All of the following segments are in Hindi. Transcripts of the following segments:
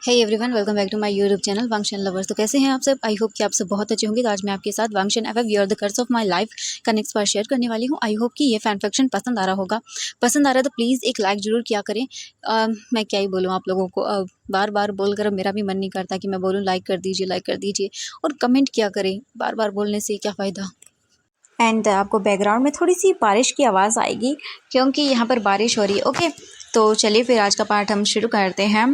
Hey everyone, welcome back to my YouTube channel Wangshan lovers. तो कैसे हैं आप सब? आई होप कि आप सब बहुत अच्छे होंगे। तो आज मैं आपके साथ Wangshan if we are the curse of my life का नेक्स्ट पार्ट शेयर करने वाली हूँ। आई होप कि ये फैन फिक्शन पसंद आ रहा होगा। पसंद आ रहा है तो प्लीज़ एक लाइक ज़रूर किया करें। मैं क्या ही बोलूँ आप लोगों को, बार बार बोलकर मेरा भी मन नहीं करता कि मैं बोलूँ लाइक कर दीजिए और कमेंट किया करें। बार बार बोलने से क्या फ़ायदा। एंड आपको बैकग्राउंड में थोड़ी सी बारिश की आवाज़ आएगी क्योंकि यहाँ पर बारिश हो रही है। ओके, तो चलिए फिर आज का पार्ट हम शुरू करते हैं।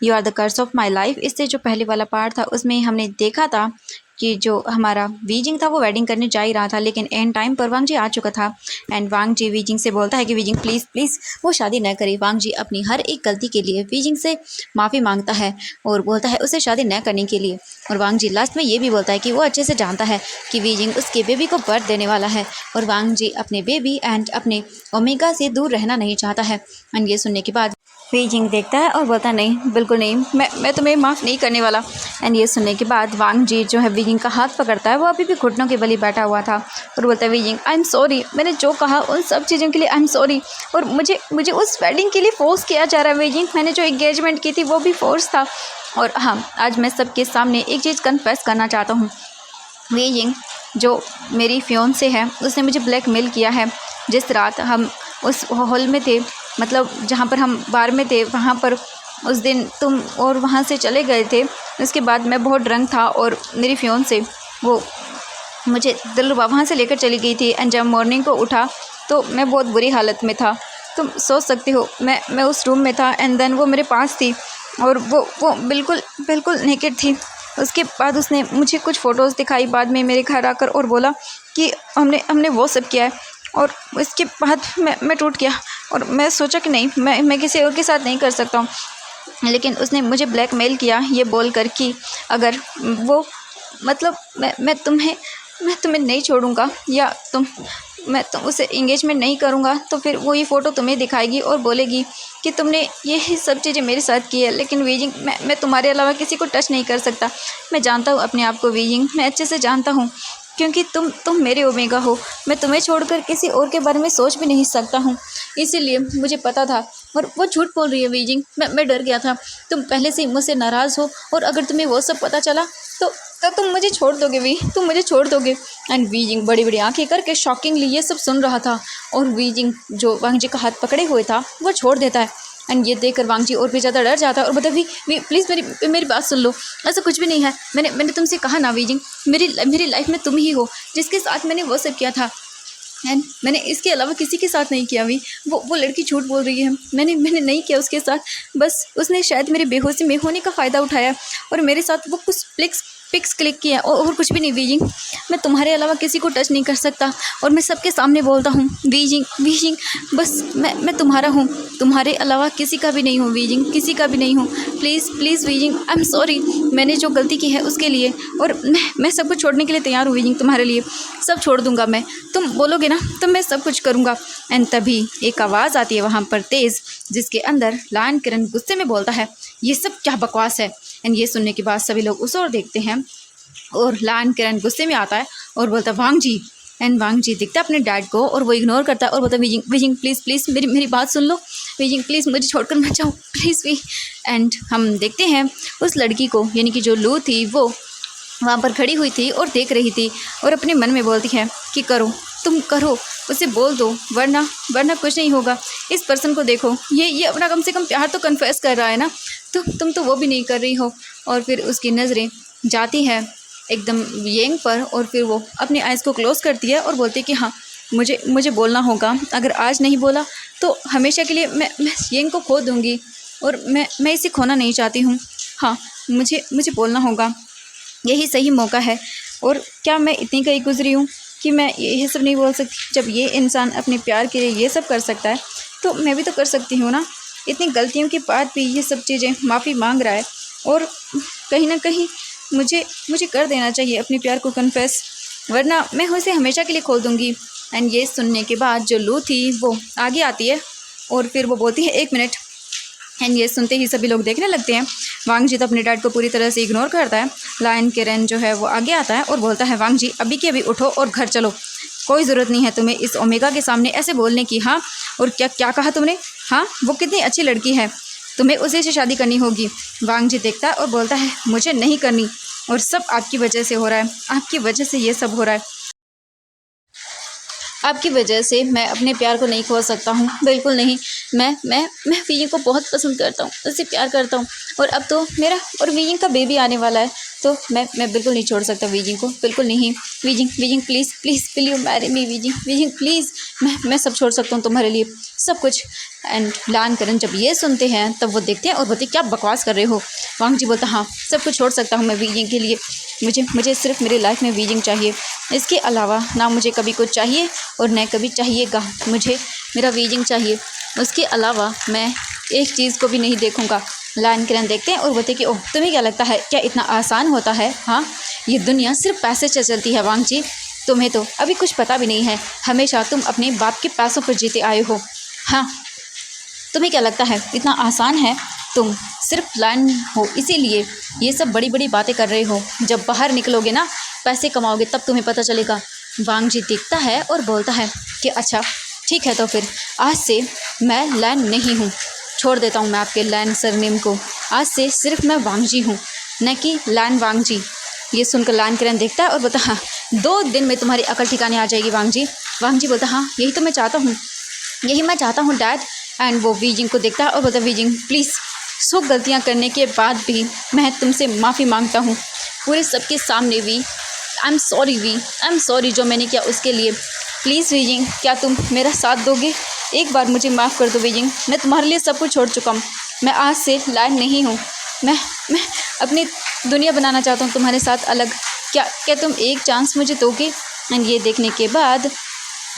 You are the curse of my life. इससे जो पहले वाला पार्ट था उसमें हमने देखा था कि जो हमारा वीजिंग था वो वेडिंग करने जा ही रहा था, लेकिन एंड टाइम पर वांग जी आ चुका था। एंड वांग जी वीजिंग से बोलता है कि वीजिंग प्लीज़ प्लीज़ वो शादी न करे। वांग जी अपनी हर एक गलती के लिए वीजिंग से माफ़ी मांगता है और बोलता है उसे शादी न करने के लिए। और वांग जी लास्ट में ये भी बोलता है कि वो अच्छे से जानता है कि वीजिंग उसके बेबी को बर्थ देने वाला है और वांग जी अपने बेबी एंड अपने ओमेगा से दूर रहना नहीं चाहता है। एंड ये सुनने के बाद वीजिंग देखता है और बोलता नहीं, बिल्कुल नहीं, मैं तुम्हें माफ़ नहीं करने वाला। एंड ये सुनने के बाद वांग जी जो है वीजिंग का हाथ पकड़ता है। वो अभी भी घुटनों के बल ही बैठा हुआ था और बोलता है वीजिंग आई एम सॉरी, मैंने जो कहा उन सब चीज़ों के लिए आई एम सॉरी। और मुझे उस वेडिंग के लिए फोर्स किया जा रहा है वीजिंग, मैंने जो एंगेजमेंट की थी वो भी फोर्स था। और हाँ, आज मैं सबके सामने एक चीज़ कन्फेस करना चाहता हूँ। वीजिंग जो मेरी फियोंसे है उसने मुझे ब्लैकमेल किया है। जिस रात हम उस हॉल में थे, मतलब जहाँ पर हम बार में थे, वहाँ पर उस दिन तुम और वहाँ से चले गए थे। उसके बाद मैं बहुत ड्रंक था और मेरी फियोंसे वो मुझे दिलरुबा वहाँ से लेकर चली गई थी। एंड जब मॉर्निंग को उठा तो मैं बहुत बुरी हालत में था। तुम सोच सकते हो मैं उस रूम में था एंड देन वो मेरे पास थी और वो बिल्कुल बिल्कुल नेकेड थी। उसके बाद उसने मुझे कुछ फ़ोटोज़ दिखाई बाद में मेरे घर आकर और बोला कि हमने वो सब किया है। और इसके बाद मैं टूट गया और मैं सोचा कि नहीं, मैं किसी और के साथ नहीं कर सकता हूँ। लेकिन उसने मुझे ब्लैकमेल किया ये बोलकर कि अगर वो, मतलब मैं तुम्हें नहीं छोड़ूंगा या मैं उसे इंगेजमेंट नहीं करूंगा तो फिर वो ये फ़ोटो तुम्हें दिखाएगी और बोलेगी कि तुमने ये सब चीज़ें मेरे साथ की है। लेकिन वीजिंग, मैं तुम्हारे अलावा किसी को टच नहीं कर सकता। मैं जानता हूँ अपने आप को वीजिंग, मैं अच्छे से जानता हूँ क्योंकि तुम मेरे ओमेगा हो। मैं तुम्हें छोड़कर किसी और के बारे में सोच भी नहीं सकता हूँ, इसीलिए मुझे पता था। और वो झूठ बोल रही है वीजिंग, मैं डर गया था। तुम पहले से ही मुझसे नाराज़ हो और अगर तुम्हें वो सब पता चला तो तुम मुझे छोड़ दोगे तुम मुझे छोड़ दोगे। एंड वीजिंग बड़ी बड़ी आंखें करके शॉकिंगली ये सब सुन रहा था और वीजिंग जो वांग जी का हाथ पकड़े हुए था वो छोड़ देता है। एंड ये देखकर वांग जी और भी ज़्यादा डर जाता है और बोलता वी प्लीज़ मेरी बात सुन लो, ऐसा कुछ भी नहीं है। मैंने तुमसे कहा ना वीजिंग, मेरी लाइफ में तुम ही हो जिसके साथ मैंने वो सब किया था। एंड मैंने इसके अलावा किसी के साथ नहीं किया। वो लड़की झूठ बोल रही है, मैंने नहीं किया उसके साथ। बस उसने शायद मेरी बेहोशी में होने का फ़ायदा उठाया और मेरे साथ वो कुछ पिक्स क्लिक किया और कुछ भी नहीं वीजिंग। मैं तुम्हारे अलावा किसी को टच नहीं कर सकता और मैं सबके सामने बोलता हूँ वीजिंग बस मैं तुम्हारा हूँ, तुम्हारे अलावा किसी का भी नहीं हूँ वीजिंग, किसी का भी नहीं हूँ। Please wheezing I am sorry, मैंने जो गलती की है उसके लिए। और मैं सब कुछ छोड़ने के लिए तैयार हूँ वीजिंग, तुम्हारे लिए सब छोड़ दूँगा मैं। तुम बोलोगे ना तो मैं सब कुछ करूँगा। एंड तभी एक आवाज़ आती है वहाँ पर तेज़, जिसके अंदर लायन किरण गुस्से में बोलता है ये सब क्या बकवास है। एंड ये सुनने के बाद सभी लोग उस ओर देखते हैं और लायन किरण गुस्से में आता है और बोलता है वांग जी। एंड वांग जी दिखता है अपने डैड को और वो इग्नोर करता है और बोलता है वीजिंग प्लीज़ मेरी बात सुन लो वीजिंग, प्लीज़ मुझे छोड़कर मत जाओ प्लीज़ वी। एंड हम देखते हैं उस लड़की को, यानी कि जो लू थी, वो वहाँ पर खड़ी हुई थी और देख रही थी और अपने मन में बोलती है कि करो, तुम करो, उसे बोल दो, वरना कुछ नहीं होगा। इस पर्सन को देखो, ये अपना कम से कम प्यार तो कन्फेस कर रहा है ना, तुम तो वो भी नहीं कर रही हो। और फिर उसकी नज़रें जाती है एकदम येंग पर और फिर वो अपनी आइज़ को क्लोज़ करती है और बोलती है कि हाँ, मुझे बोलना होगा। अगर आज नहीं बोला तो हमेशा के लिए मैं येंग को खो दूँगी और मैं इसे खोना नहीं चाहती हूँ। हाँ, मुझे बोलना होगा, यही सही मौका है। और क्या मैं इतनी कहीं गुजरी हूँ कि मैं ये सब नहीं बोल सकती? जब ये इंसान अपने प्यार के लिए ये सब कर सकता है तो मैं भी तो कर सकती हूँ ना। इतनी गलतियों के बाद भी ये सब चीज़ें माफ़ी मांग रहा है और कहीं ना कहीं मुझे कर देना चाहिए अपने प्यार को कन्फेस, वरना मैं उसे हमेशा के लिए खोल दूँगी। एंड ये सुनने के बाद जो लू थी वो आगे आती है और फिर वो बोलती है 1 मिनट। एंड ये सुनते ही सभी लोग देखने लगते हैं। वांग जी तो अपने डैड को पूरी तरह से इग्नोर करता है। लायन किरण जो है वो आगे आता है और बोलता है वांग जी अभी के अभी उठो और घर चलो, कोई ज़रूरत नहीं है तुम्हें इस ओमेगा के सामने ऐसे बोलने की। हाँ, और क्या कहा तुमने? हाँ, वो कितनी अच्छी लड़की है, तुम्हें उसी से शादी करनी होगी। वांग जी देखता है और बोलता है मुझे नहीं करनी, और सब आपकी वजह से हो रहा है, आपकी वजह से ये सब हो रहा है। आपकी वजह से मैं अपने प्यार को नहीं खो सकता हूँ, बिल्कुल नहीं। मैं वीजिंग को बहुत पसंद करता हूँ, उससे प्यार करता हूँ, और अब तो मेरा और वीजिंग का बेबी आने वाला है, तो मैं बिल्कुल नहीं छोड़ सकता वीजिंग को, बिल्कुल नहीं। Wheezing please please will you marry me wheezing please, मैं सब छोड़ सकता हूँ तुम्हारे लिए, सब कुछ। एंड लान करण जब ये सुनते हैं तब वो देखते हैं और बोलते क्या बकवास कर रहे हो। वांग जी बोलता हाँ सब कुछ छोड़ सकता हूँ मैं वीजिंग के लिए, मुझे सिर्फ मेरी लाइफ में वीजिंग चाहिए, इसके अलावा ना मुझे कभी कुछ चाहिए और न कभी चाहिएगा, मुझे मेरा वीजिंग चाहिए, उसके अलावा मैं एक चीज़ को भी नहीं देखूंगा। लायन किरण देखते हैं और बोलते कि ओह तुम्हें क्या लगता है क्या इतना आसान होता है, हाँ ये दुनिया सिर्फ पैसे से चलती है वांग जी, तुम्हें तो अभी कुछ पता भी नहीं है, हमेशा तुम अपने बाप के पैसों पर जीते आए हो, हाँ तुम्हें क्या लगता है इतना आसान है, तुम सिर्फ लायन हो इसीलिए ये सब बड़ी बड़ी बातें कर रहे हो, जब बाहर निकलोगे ना पैसे कमाओगे तब तुम्हें पता चलेगा। वांग जी देखता है और बोलता है कि अच्छा ठीक है, तो फिर आज से मैं लायन नहीं हूँ, छोड़ देता हूँ मैं आपके लायन सरनेम को, आज से सिर्फ मैं वांग जी हूँ, न कि लायन वांग जी। ये सुनकर लायन किरण देखता है और बोलता हाँ 2 दिन में तुम्हारी अकल ठिकाने आ जाएगी वांग जी। वांग जी बोलता हाँ यही तो मैं चाहता हूँ, यही मैं चाहता हूँ डैड। एंड वो वीजिंग को देखता है और बोलता वीजिंग प्लीज़, सो गलतियाँ करने के बाद भी मैं तुमसे माफ़ी मांगता हूँ पूरे सबके सामने भी, आई एम सॉरी जो मैंने किया उसके लिए, प्लीज़ वीजिंग क्या तुम मेरा साथ दोगे, एक बार मुझे माफ़ कर दो वीजिंग, मैं तुम्हारे लिए सब कुछ छोड़ चुका हूँ, मैं आज से लायन नहीं हूँ, मैं अपनी दुनिया बनाना चाहता हूँ तुम्हारे साथ अलग, क्या तुम एक चांस मुझे दोगे। एंड ये देखने के बाद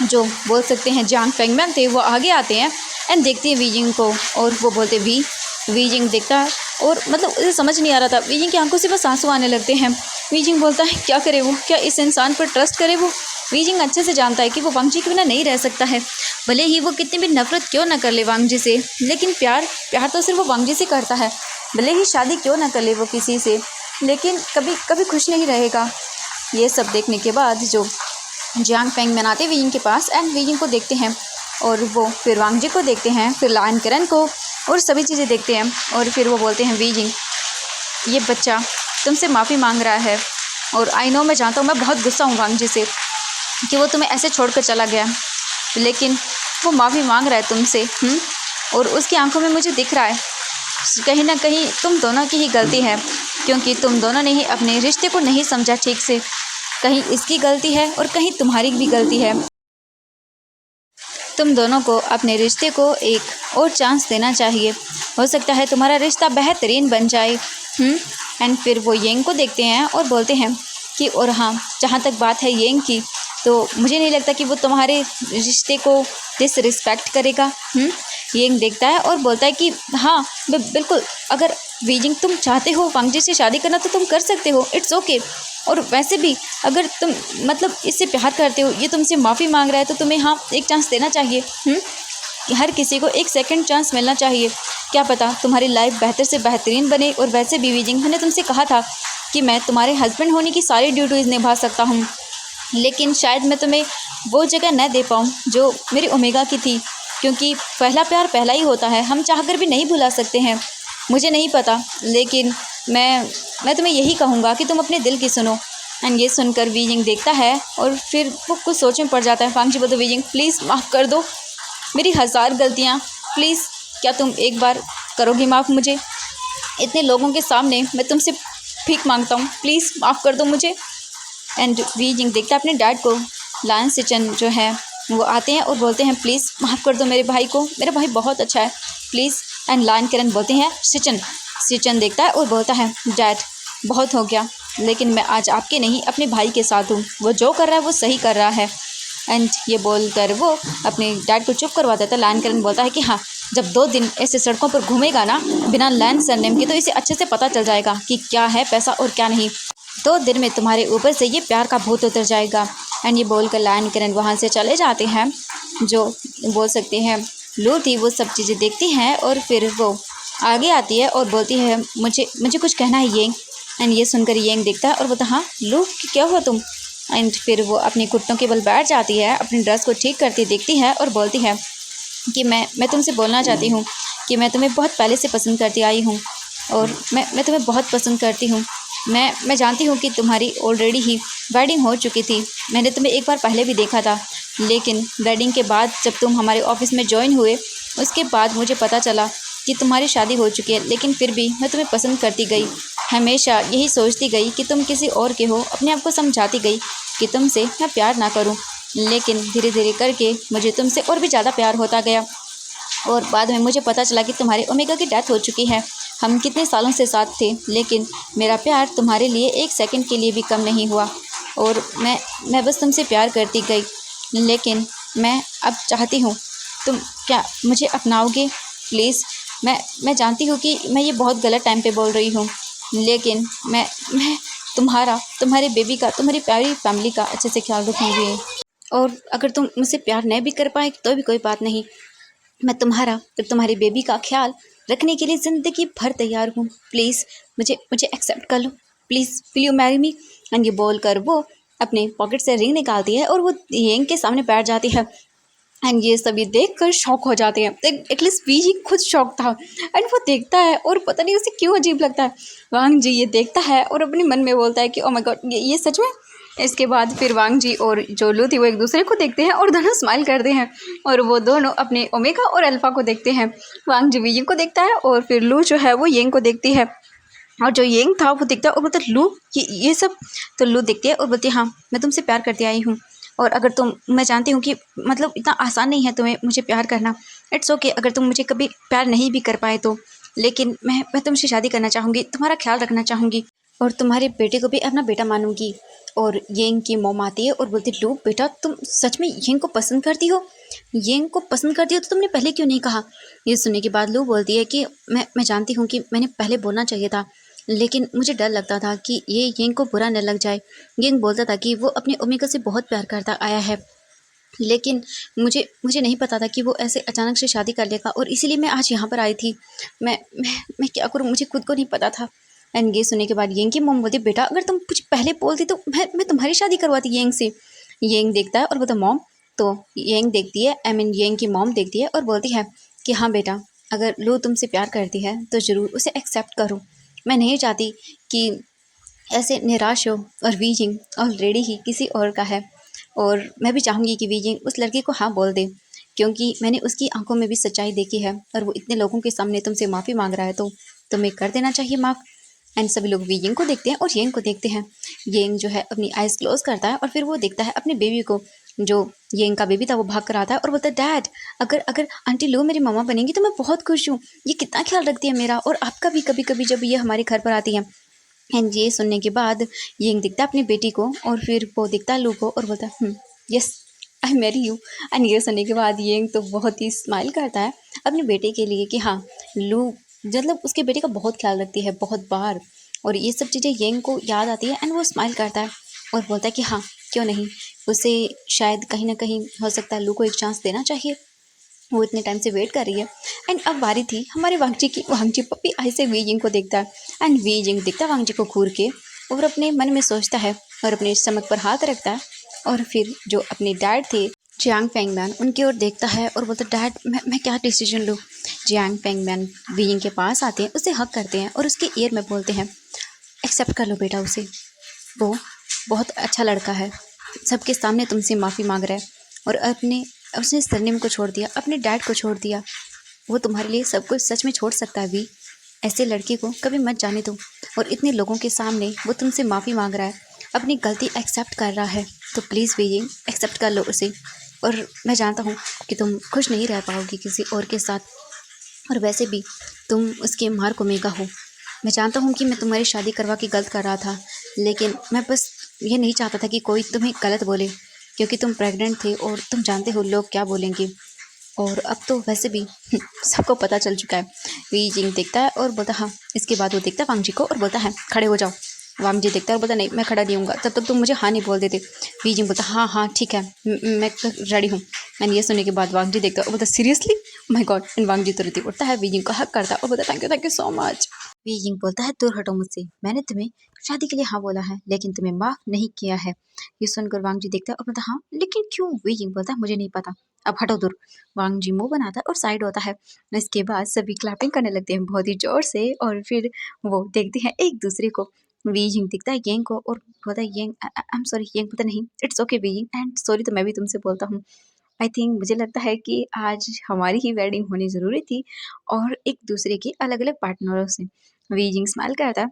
जो बोल सकते हैं जांग फेंगमैन थे वो आगे आते हैं एंड देखते हैं वीजिंग को, और वो बोलते वीजिंग देखता है और मतलब उसे समझ नहीं आ रहा था, वीजिंग की आंखों से बस आंसू आने लगते हैं। वीजिंग बोलता है क्या करे वो, क्या इस इंसान पर ट्रस्ट करे वो। वीजिंग अच्छे से जानता है कि वो वांग जी के बिना नहीं रह सकता है, भले ही वो कितनी भी नफरत क्यों ना कर ले वांग जी से, लेकिन प्यार तो सिर्फ वो वांग जी से करता है, भले ही शादी क्यों ना कर ले वो किसी से, लेकिन कभी खुश नहीं रहेगा। ये सब देखने के बाद जो जियांग फेंगमैन आते वीजिंग के पास एंड वीजिंग को देखते हैं, और वो फिर वांग जी को देखते हैं, फिर लायन किरण को, और सभी चीज़ें देखते हैं, और फिर वो बोलते हैं वीजिंग ये बच्चा तुमसे माफ़ी मांग रहा है, और आई नो मैं जानता हूँ मैं बहुत गुस्सा हूँ वांग जी से कि वो तुम्हें ऐसे छोड़कर चला गया, लेकिन वो माफ़ी मांग रहा है तुमसे, और उसकी आंखों में मुझे दिख रहा है कहीं ना कहीं तुम दोनों की ही गलती है, क्योंकि तुम दोनों ने ही अपने रिश्ते को नहीं समझा ठीक से, कहीं इसकी गलती है और कहीं तुम्हारी भी गलती है, तुम दोनों को अपने रिश्ते को एक और चांस देना चाहिए, हो सकता है तुम्हारा रिश्ता बेहतरीन बन जाए। एंड फिर वो येंग को देखते हैं और बोलते हैं कि और हाँ जहाँ तक बात है येंग की, तो मुझे नहीं लगता कि वो तुम्हारे रिश्ते को डिसरिस्पेक्ट करेगा। येंग देखता है और बोलता है कि हाँ बिल्कुल, अगर वीजिंग तुम चाहते हो वांग जी से शादी करना तो तुम कर सकते हो, इट्स ओके। और वैसे भी अगर तुम मतलब इससे प्यार करते हो, ये तुमसे माफ़ी मांग रहा है, तो तुम्हें हाँ एक चांस देना चाहिए। हर किसी को एक सेकंड चांस मिलना चाहिए, क्या पता तुम्हारी लाइफ बेहतर से बेहतरीन बने। और वैसे भी वीजिंग मैंने तुमसे कहा था कि मैं तुम्हारे हस्बैंड होने की सारी ड्यूटीज़ निभा सकता हूँ, लेकिन शायद मैं तुम्हें वो जगह न दे पाऊँ जो मेरी ओमेगा की थी, क्योंकि पहला प्यार पहला ही होता है, हम चाहकर भी नहीं भुला सकते हैं। मुझे नहीं पता, लेकिन मैं तुम्हें यही कहूँगा कि तुम अपने दिल की सुनो। एंड ये सुनकर वीजिंग देखता है और फिर वो कुछ सोच में पड़ जाता है। वांग जी बोलते वीजिंग प्लीज़ माफ़ कर दो मेरी 1000 गलतियाँ, प्लीज़ क्या तुम एक बार करोगी माफ़ मुझे, इतने लोगों के सामने मैं तुमसे भीख मांगता हूँ, प्लीज़ माफ़ कर दो मुझे। एंड वीजिंग देखता है अपने डैड को, लायन सिचन जो है वो आते हैं और बोलते हैं प्लीज़ माफ़ कर दो मेरे भाई को, मेरा भाई बहुत अच्छा है प्लीज़। एंड लायन किरण बोलते हैं सिचन देखता है और बोलता है डैड बहुत हो गया, लेकिन मैं आज आपके नहीं अपने भाई के साथ हूँ, वो जो कर रहा है वो सही कर रहा है। एंड ये बोलकर वो अपने डैड को चुप करवा देता है। लायन किरण बोलता है कि हाँ जब 2 दिन ऐसे सड़कों पर घूमेगा ना बिना लायन सरनेम के, तो इसे अच्छे से पता चल जाएगा कि क्या है पैसा और क्या नहीं, 2 दिन में तुम्हारे ऊपर से ये प्यार का भूत उतर जाएगा। एंड ये बोलकर लायन किरण वहाँ से चले जाते हैं। जो बोल सकते हैं लू थी वो सब चीज़ें देखती हैं और फिर वो आगे आती है और बोलती है मुझे कुछ कहना है येंग। एंड ये सुनकर येंग देखता है और बोलता हाँ लू क्या हुआ तुम। एंड फिर वो अपने घुटनों के बल बैठ जाती है, अपनी ड्रेस को ठीक करती देखती है और बोलती है कि मैं तुमसे बोलना चाहती हूँ कि मैं तुम्हें बहुत पहले से पसंद करती आई हूँ और मैं तुम्हें बहुत पसंद करती हूँ। मैं जानती हूँ कि तुम्हारी ऑलरेडी ही वेडिंग हो चुकी थी। मैंने तुम्हें एक बार पहले भी देखा था, लेकिन वेडिंग के बाद जब तुम हमारे ऑफिस में ज्वाइन हुए उसके बाद मुझे पता चला कि तुम्हारी शादी हो चुकी है। लेकिन फिर भी मैं तुम्हें पसंद करती गई, हमेशा यही सोचती गई कि तुम किसी और के हो। अपने आप को समझाती गई कि तुमसे मैं प्यार ना करूं, लेकिन धीरे धीरे करके मुझे तुमसे और भी ज़्यादा प्यार होता गया। और बाद में मुझे पता चला कि तुम्हारे ओमेगा की डेथ हो चुकी है। हम कितने सालों से साथ थे, लेकिन मेरा प्यार तुम्हारे लिए एक सेकंड के लिए भी कम नहीं हुआ और मैं बस तुमसे प्यार करती गई। लेकिन मैं अब चाहती हूँ तुम क्या मुझे अपनाओगे प्लीज़। मैं जानती हूँ कि मैं ये बहुत गलत टाइम पे बोल रही हूँ, लेकिन मैं तुम्हारे बेबी का, तुम्हारी प्यारी फैमिली का अच्छे से ख्याल रखूँगी। और अगर तुम मुझसे प्यार नहीं भी कर पाए तो भी कोई बात नहीं, मैं तुम्हारा और तुम्हारी बेबी का ख्याल रखने के लिए ज़िंदगी भर तैयार हूँ। प्लीज़ मुझे एक्सेप्ट कर लो, please will you marry me. And ये बोल कर वो अपने पॉकेट से रिंग निकालती है और वो येंग के सामने बैठ जाती है। एंड ये सभी देख कर शॉक हो जाते हैं। एटलीस्ट वी ही खुद शॉक था। एंड वो देखता है और पता नहीं उसे क्यों अजीब लगता है। वांग जी ये देखता है और अपने मन में बोलता है कि ओ माय गॉड, ये सच में। इसके बाद फिर वांग जी और जो लू थी वो एक दूसरे को देखते हैं और दोनों स्माइल करते हैं और वो दोनों अपने ओमेगा और अल्फा को देखते हैं। वांग जी वी को देखता है और फिर लू जो है वो येंग को देखती है और जो येंग था वो देखता है और बोलता है लू ये सब। तो लू देखती है और बोलती है हाँ मैं तुमसे प्यार करती आई हूँ और अगर मैं जानती हूँ कि मतलब इतना आसान नहीं है तुम्हें मुझे प्यार करना। इट्स ओके अगर तुम मुझे कभी प्यार नहीं भी कर पाए तो, लेकिन मैं तुमसे शादी करना चाहूँगी, तुम्हारा ख्याल रखना चाहूँगी और तुम्हारे बेटे को भी अपना बेटा मानूंगी। और येंग की मॉम आती है और बोलती है लू बेटा तुम सच में येंग को पसंद करती हो? येंग को पसंद करती हो तो तुमने पहले क्यों नहीं कहा? ये सुनने के बाद लू बोलती है कि मैं जानती हूँ कि मैंने पहले बोलना चाहिए था, लेकिन मुझे डर लगता था कि ये येंग को बुरा न लग जाए। येंग बोलता था कि वो अपनी ओमेगा से बहुत प्यार करता आया है, लेकिन मुझे नहीं पता था कि वो ऐसे अचानक से शादी कर लेगा और इसीलिए मैं आज यहाँ पर आई थी। मैं क्या करूँ, मुझे खुद को नहीं पता था। एंड ये सुनने के बाद येंग की मॉम बोलती बेटा अगर तुम कुछ पहले बोलती तो मैं तुम्हारी शादी करवाती येंग से। येंग देखता है और बोलता मॉम। तो येंग देखती है, आई मीन येंग की मॉम देखती है और बोलती है कि हाँ बेटा अगर लू तुमसे प्यार करती है तो ज़रूर उसे एक्सेप्ट करो। मैं नहीं चाहती कि ऐसे निराश हो। और वीजिंग ऑलरेडी ही किसी और का है और मैं भी चाहूँगी कि वीजिंग उस लड़के को हाँ बोल दे, क्योंकि मैंने उसकी आंखों में भी सच्चाई देखी है और वो इतने लोगों के सामने तुमसे माफ़ी मांग रहा है तो तुम्हें कर देना चाहिए माफ़। एंड सभी लोग वीजिंग को देखते हैं और येंग को देखते हैं। येंग जो है अपनी आइज़ क्लोज करता है और फिर वो देखता है अपने बेबी को, जो येंग का बेबी था वो भाग कर आता है और बोलता है डैड अगर अगर आंटी लो मेरी मामा बनेंगी तो मैं बहुत खुश हूँ। ये कितना ख्याल रखती है मेरा और आपका भी कभी कभी जब ये हमारे घर पर आती है। एंड ये सुनने के बाद येंग दिखता है अपनी बेटी को और फिर वो दिखता है लू को और बोलता है yes I marry you. And ये सुनने के बाद येंग तो बहुत ही स्माइल करता है अपने बेटे के लिए कि हाँ लू मतलब उसके बेटे का बहुत ख्याल रखती है बहुत बार। और ये सब चीज़ें येंग को याद आती है एंड वो स्माइल करता है और बोलता है कि हाँ क्यों नहीं, उसे शायद कहीं ना कहीं हो सकता है लू को एक चांस देना चाहिए, वो इतने टाइम से वेट कर रही है। एंड अब बारी थी हमारे वांगजी की। वांगजी पप्पी आई से वीजिंग को देखता है एंड वीजिंग देखता है वांगजी को घूर के और अपने मन में सोचता है और अपने स्टमक पर हाथ रखता है और फिर जो अपने डैड थे जियांग फेंगमैन उनकी ओर देखता है और बोलता डैड मैं क्या डिसीजन लूँ। जियांग फेंगमैन वीजिंग के पास आते हैं, उसे हक करते हैं और उसके ईयर में बोलते हैं एक्सेप्ट कर लो बेटा उसे, वो बहुत अच्छा लड़का है, सबके सामने तुमसे माफ़ी मांग रहा है और उसने सरनेम को छोड़ दिया, अपने डैड को छोड़ दिया, वो तुम्हारे लिए सब कुछ सच में छोड़ सकता है वी। ऐसे लड़के को कभी मत जाने दो। और इतने लोगों के सामने वो तुमसे माफ़ी मांग रहा है, अपनी गलती एक्सेप्ट कर रहा है, तो प्लीज़ वी एक्सेप्ट कर लो उसे। और मैं जानता हूँ कि तुम खुश नहीं रह पाओगी किसी और के साथ, और वैसे भी तुम उसके मार्क ओमेगा हो। मैं जानता हूँ कि मैं तुम्हारी शादी करवा के गलत कर रहा था, लेकिन मैं बस ये नहीं चाहता था कि कोई तुम्हें गलत बोले, क्योंकि तुम प्रेग्नेंट थे और तुम जानते हो लोग क्या बोलेंगे। और अब तो वैसे भी सबको पता चल चुका है। वी जिंग देखता है और बोलता हाँ। इसके बाद वो देखता है वांगजी को और बोलता है खड़े हो जाओ। वांगजी देखता है और बोलता नहीं मैं खड़ा नहीं हूँगा तब तक तुम मुझे हाँ नहीं बोल देते। वी जिंग बोलता हाँ हाँ ठीक है मैं रेडी हूँ। मैंने ये सुनने के बाद वांगजी देखता है और बोलता सीरियसली माय गॉड। एंड वांगजी तुरंत उठता है, वी जिंग को हक करता है और बोलता थैंक यू सो मच। वी यिंग बोलता है, दूर हटो मुझसे, मैंने तुम्हें शादी के लिए हाँ बोला है लेकिन तुम्हें माफ नहीं किया है। ये सुनकर वांग जी देखता है और बोलता है, हाँ लेकिन क्यों? वी यिंग बोलता है, मुझे नहीं पता, अब हटो दूर। वांग जी मुंह बनाता है और साइड होता है। इसके बाद सभी क्लैपिंग करने लगते हैं बहुत ही जोर से और फिर वो देखते हैं एक दूसरे को। वी यिंग दिखता है येंग को और बोलता है, येंग आई एम सॉरी। येंग बोलता नहीं, इट्स ओके वी यिंग, एंड सॉरी तो मैं भी तुमसे बोलता हूँ। आई थिंक मुझे लगता है कि आज हमारी ही वेडिंग होनी ज़रूरी थी और एक दूसरे के अलग-अलग पार्टनरों से। वी जिंग स्माइल करता है।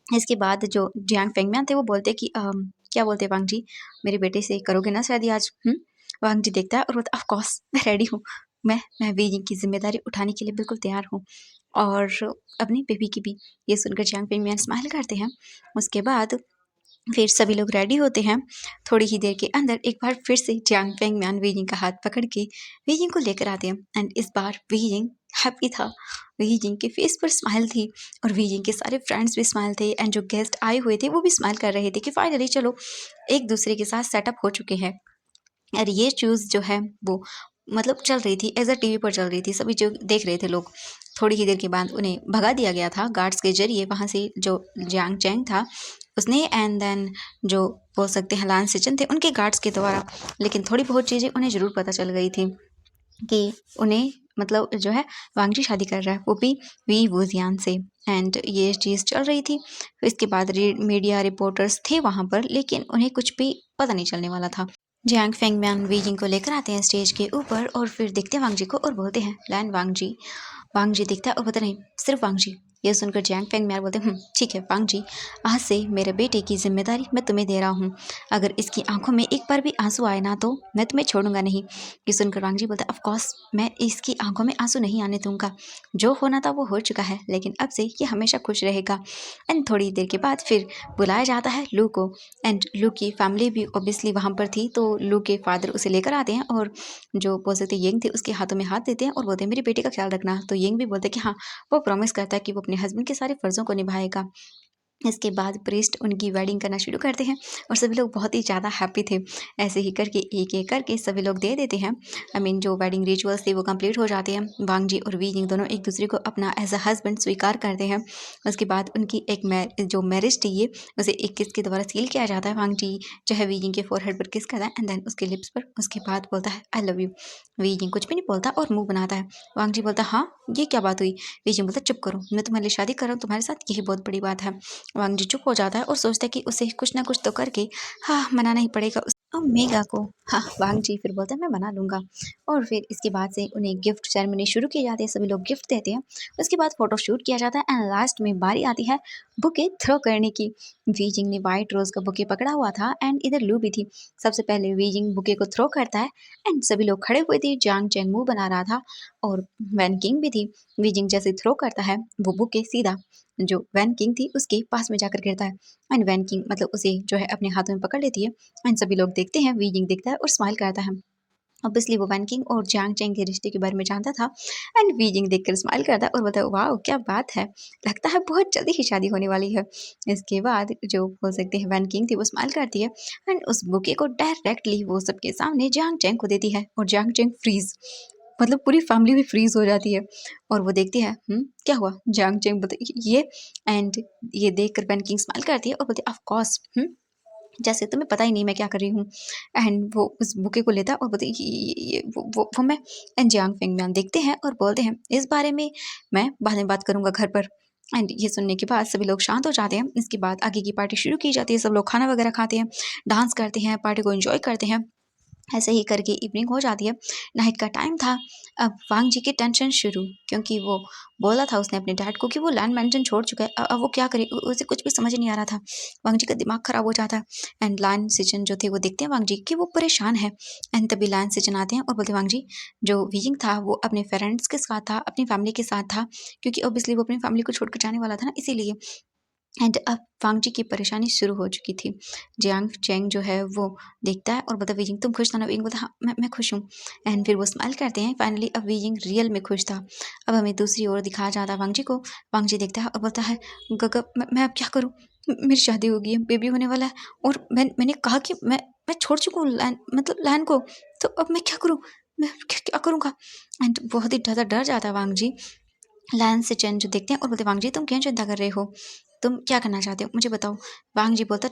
इसके बाद जो जियांग फेंगमियान थे वो बोलते कि क्या बोलते हैं वांग जी, मेरे बेटे से करोगे ना शादी आज? वांग जी देखता है और बोलता है, ऑफ कोर्स मैं रेडी हूँ। मैं वी जिंग की ज़िम्मेदारी उठाने के लिए बिल्कुल तैयार हूँ और अपनी बेबी की भी। ये सुनकर जियांग फेंगमियान स्माइल करते हैं। उसके बाद फिर सभी लोग रेडी होते हैं। थोड़ी ही देर के अंदर एक बार फिर से जियांग फेंगमियान वी जिंग का हाथ पकड़ के वी जिंग को लेकर आते हैं एंड इस बार वी जिंग हैप्पी था। वी जिंग के फेस पर स्माइल थी और वी जिंग के सारे फ्रेंड्स भी स्माइल थे एंड जो गेस्ट आए हुए थे वो भी स्माइल कर रहे थे कि फाइनली चलो एक दूसरे के साथ सेटअप हो चुके हैं। और ये चूज़ जो है वो मतलब चल रही थी एज़ अ टीवी पर चल रही थी, सभी जो देख रहे थे लोग। थोड़ी ही देर के बाद उन्हें भगा दिया गया था गार्ड्स के ज़रिए वहाँ से, जो जियांग चैंग था उसने एंड देन जो बोल सकते हैं लान सिचन थे उनके गार्ड्स के द्वारा। लेकिन थोड़ी बहुत चीज़ें उन्हें ज़रूर पता चल गई थी कि उन्हें मतलब जो है वांगजी शादी कर रहा है, वो भी वी वुजियान से। एंड ये चीज़ चल रही थी। इसके बाद मीडिया रिपोर्टर्स थे वहाँ पर लेकिन उन्हें कुछ भी पता नहीं चलने वाला था। जियांग फेंगमियान वी जिंग को लेकर आते हैं स्टेज के ऊपर और फिर देखते हैं वांग जी को और बोलते हैं, लैन वांग जी। वांग जी दिखता है और बोलता नहीं, सिर्फ वांग जी। ये सुनकर जियांग फेंगमियान बोलते हैं, ठीक है वांग जी, आज से मेरे बेटे की जिम्मेदारी मैं तुम्हें दे रहा हूँ। अगर इसकी आंखों में एक बार भी आंसू आए ना तो मैं तुम्हें छोड़ूंगा नहीं। ये सुनकर वांग जी बोलता है, ऑफ कोर्स मैं इसकी आंखों में आंसू नहीं आने दूंगा। जो होना था वो हो चुका है लेकिन अब से ये हमेशा खुश रहेगा। एंड थोड़ी देर के बाद फिर बुलाया जाता है लू को एंड लू की फैमिली भी ऑब्वियसली वहाँ पर थी, तो लू के फादर उसे लेकर आते हैं और जो बोल सकते येंग थे उसके हाथों में हाथ देते हैं और बोलते हैं मेरे बेटे का ख्याल रखना। तो येंग भी बोलते हैं कि हाँ, वो प्रॉमिस करता है कि वो अपने हस्बैंड के सारे फ़र्ज़ों को निभाएगा। इसके बाद प्रीस्ट उनकी वेडिंग करना शुरू करते हैं और सभी लोग बहुत ही ज़्यादा हैप्पी थे। ऐसे ही करके एक-एक करके सभी लोग दे देते हैं। आई मीन जो वेडिंग रिचुअल्स थे वो कंप्लीट हो जाते हैं। वांग जी और वी जिंग दोनों एक दूसरे को अपना एज़ अ हस्बैंड स्वीकार करते हैं। उसके बाद उनकी एक जो मैरिज थी ये, उसे एक किस के द्वारा सील किया जाता है। वांग जी जो है वी जिंग के फोरहेड पर किस करता है एंड देन उसके लिप्स पर। उसके बाद बोलता है आई लव यू। वी जिंग कुछ भी नहीं बोलता और मुँह बनाता है। वांग जी बोलता है, हाँ ये क्या बात हुई? वी जिंग बोलता है, चुप करो, मैं तुम्हारे लिए शादी कर रहा हूँ तुम्हारे साथ, यही बहुत बड़ी बात है। वांग जी चुप हो जाता है और सोचता है कि उसे कुछ ना कुछ तो करके हाँ मनाना ही पड़ेगा उस मेगा को। हाँ वांग जी फिर बोलता है मैं मना लूंगा। और फिर इसके बाद से उन्हें गिफ्ट सेरेमनी शुरू की जाती है, सभी लोग गिफ्ट देते हैं। उसके बाद फोटो शूट किया जाता है एंड लास्ट में बारी आती है बुके थ्रो करने की। वीजिंग ने व्हाइट रोज का बुके पकड़ा हुआ था एंड इधर लू भी थी। सबसे पहले वीजिंग बुके को थ्रो करता है एंड सभी लोग खड़े हुए थे। जांग चेंग मुंह बना रहा था और वैन किंग भी थी। वीजिंग जैसे थ्रो करता है वो बुके सीधा जो वैन किंग थी उसके पास में जाकर गिरता है एंड वैन किंग मतलब उसे जो है अपने हाथों में पकड़ लेती है। एंड सभी लोग देखते हैं, वी जिंग देखता है और स्माइल करता है। ऑब्वियसली वो वैन किंग और जियांग चेंग के रिश्ते के बारे में जानता था एंड वी जिंग देखकर स्माइल करता है और बोलता है वाह क्या बात है, लगता है बहुत जल्दी ही शादी होने वाली है। इसके बाद जो बोल सकते हैं वैन किंग थी वो स्माइल करती है एंड उस बुके को डायरेक्टली वो सबके सामने जियांग चेंग को देती है और जियांग चेंग फ्रीज, मतलब पूरी फैमिली भी फ्रीज हो जाती है और वो देखती है क्या हुआ? जियांग चेंग बोलते ये एंड ये देखकर वैन किंग स्माइल करती है और बोलती है ऑफ कोर्स जैसे तुम्हें पता ही नहीं मैं क्या कर रही हूँ। एंड वो उस बुके को लेता है और बोलते ये वो मैं। एंड जियांग फेंगमियान देखते हैं और बोलते हैं इस बारे में मैं बाद में बात करूँगा घर पर। एंड ये सुनने के बाद सभी लोग शांत हो जाते हैं। इसके बाद आगे की पार्टी शुरू की जाती है, सब लोग खाना वगैरह खाते हैं, डांस करते हैं, पार्टी को एंजॉय करते हैं। ऐसे ही करके इवनिंग हो जाती है, नाइट का टाइम था। अब वांग जी की टेंशन शुरू, क्योंकि वो बोला था उसने अपने डैड को कि वो लैंड मेंशन छोड़ चुका है। अब वो क्या करे, उसे कुछ भी समझ नहीं आ रहा था। वांग जी का दिमाग खराब हो जाता है एंड लैन सिचन जो थे वो देखते हैं वांग जी कि वो परेशान है। एंड तभी लैन सिचन आते हैं और बोलते हैं वांग जी जो वीजिंग था वो अपने पेरेंट्स के साथ था, अपनी फैमिली के साथ था, क्योंकि ऑब्वियसली वो अपनी फैमिली को छोड़कर जाने वाला था ना, इसीलिए। एंड अब वांग जी की परेशानी शुरू हो चुकी थी। जियांग चेंग जो है वो देखता है और बोलता है वीजिंग तुम खुश था ना? वीजिंग बोलता है हाँ मैं खुश हूँ। एंड फिर वो स्माइल करते हैं। फाइनली अब वीजिंग रियल में खुश था। अब हमें दूसरी ओर दिखाया जाता है वांग जी को। वांग जी देखता है और बोलता है गग मैं अब क्या करूँ? मेरी शादी हो गई है, बेबी होने वाला है और मैंने कहा कि मैं छोड़ चुका हूँ लैन, मतलब लैन को, तो अब मैं क्या करूँ? मैं क्या करूँगा? एंड बहुत ही ज़्यादा डर जाता है वांग जी लायन से चैन जो देखते हैं और बोलते वांग जी तुम क्यों चिंता कर रहे हो, तुम क्या करना चाहते हो मुझे बताओ। वांग जी बोलता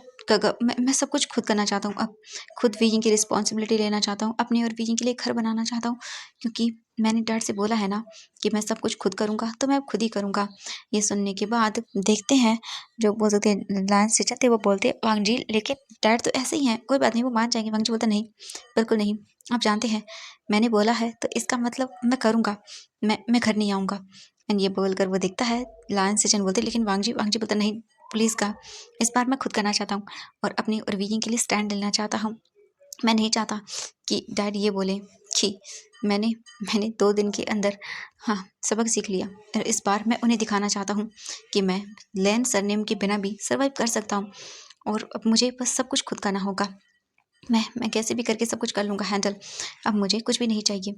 मैं सब कुछ खुद करना चाहता हूँ, अब खुद वीइंग की रिस्पॉन्सिबिलिटी लेना चाहता हूँ, अपने और वीइंग के लिए घर बनाना चाहता हूँ, क्योंकि मैंने डैड से बोला है ना कि मैं सब कुछ खुद करूँगा, तो मैं अब खुद ही करूँगा। ये सुनने के बाद देखते हैं जो बोल सकते हैं लायन से चाहते वो बोलते वांग जी लेकिन डैड तो ऐसे ही हैं, कोई बात नहीं वो मान जाएंगे। वांग जी बोलता नहीं, बिल्कुल नहीं, आप जानते हैं मैंने बोला है तो इसका मतलब मैं करूँगा, मैं घर नहीं आऊँगा। एंड ये बोलकर वो देखता है लायन से चैन बोलते लेकिन वांग जी बोलता नहीं प्लीज़ का, इस बार मैं खुद करना चाहता हूँ और अपनी और वीइंग के लिए स्टैंड लेना चाहता हूँ। मैं नहीं चाहता कि डैड ये बोले कि मैंने मैंने 2 दिन के अंदर हाँ सबक सीख लिया, और इस बार मैं उन्हें दिखाना चाहता हूँ कि मैं लैन सरनेम के बिना भी सर्वाइव कर सकता हूँ, और अब मुझे बस सब कुछ खुद करना होगा। मैं कैसे भी करके सब कुछ कर लूँगा हैंडल, अब मुझे कुछ भी नहीं चाहिए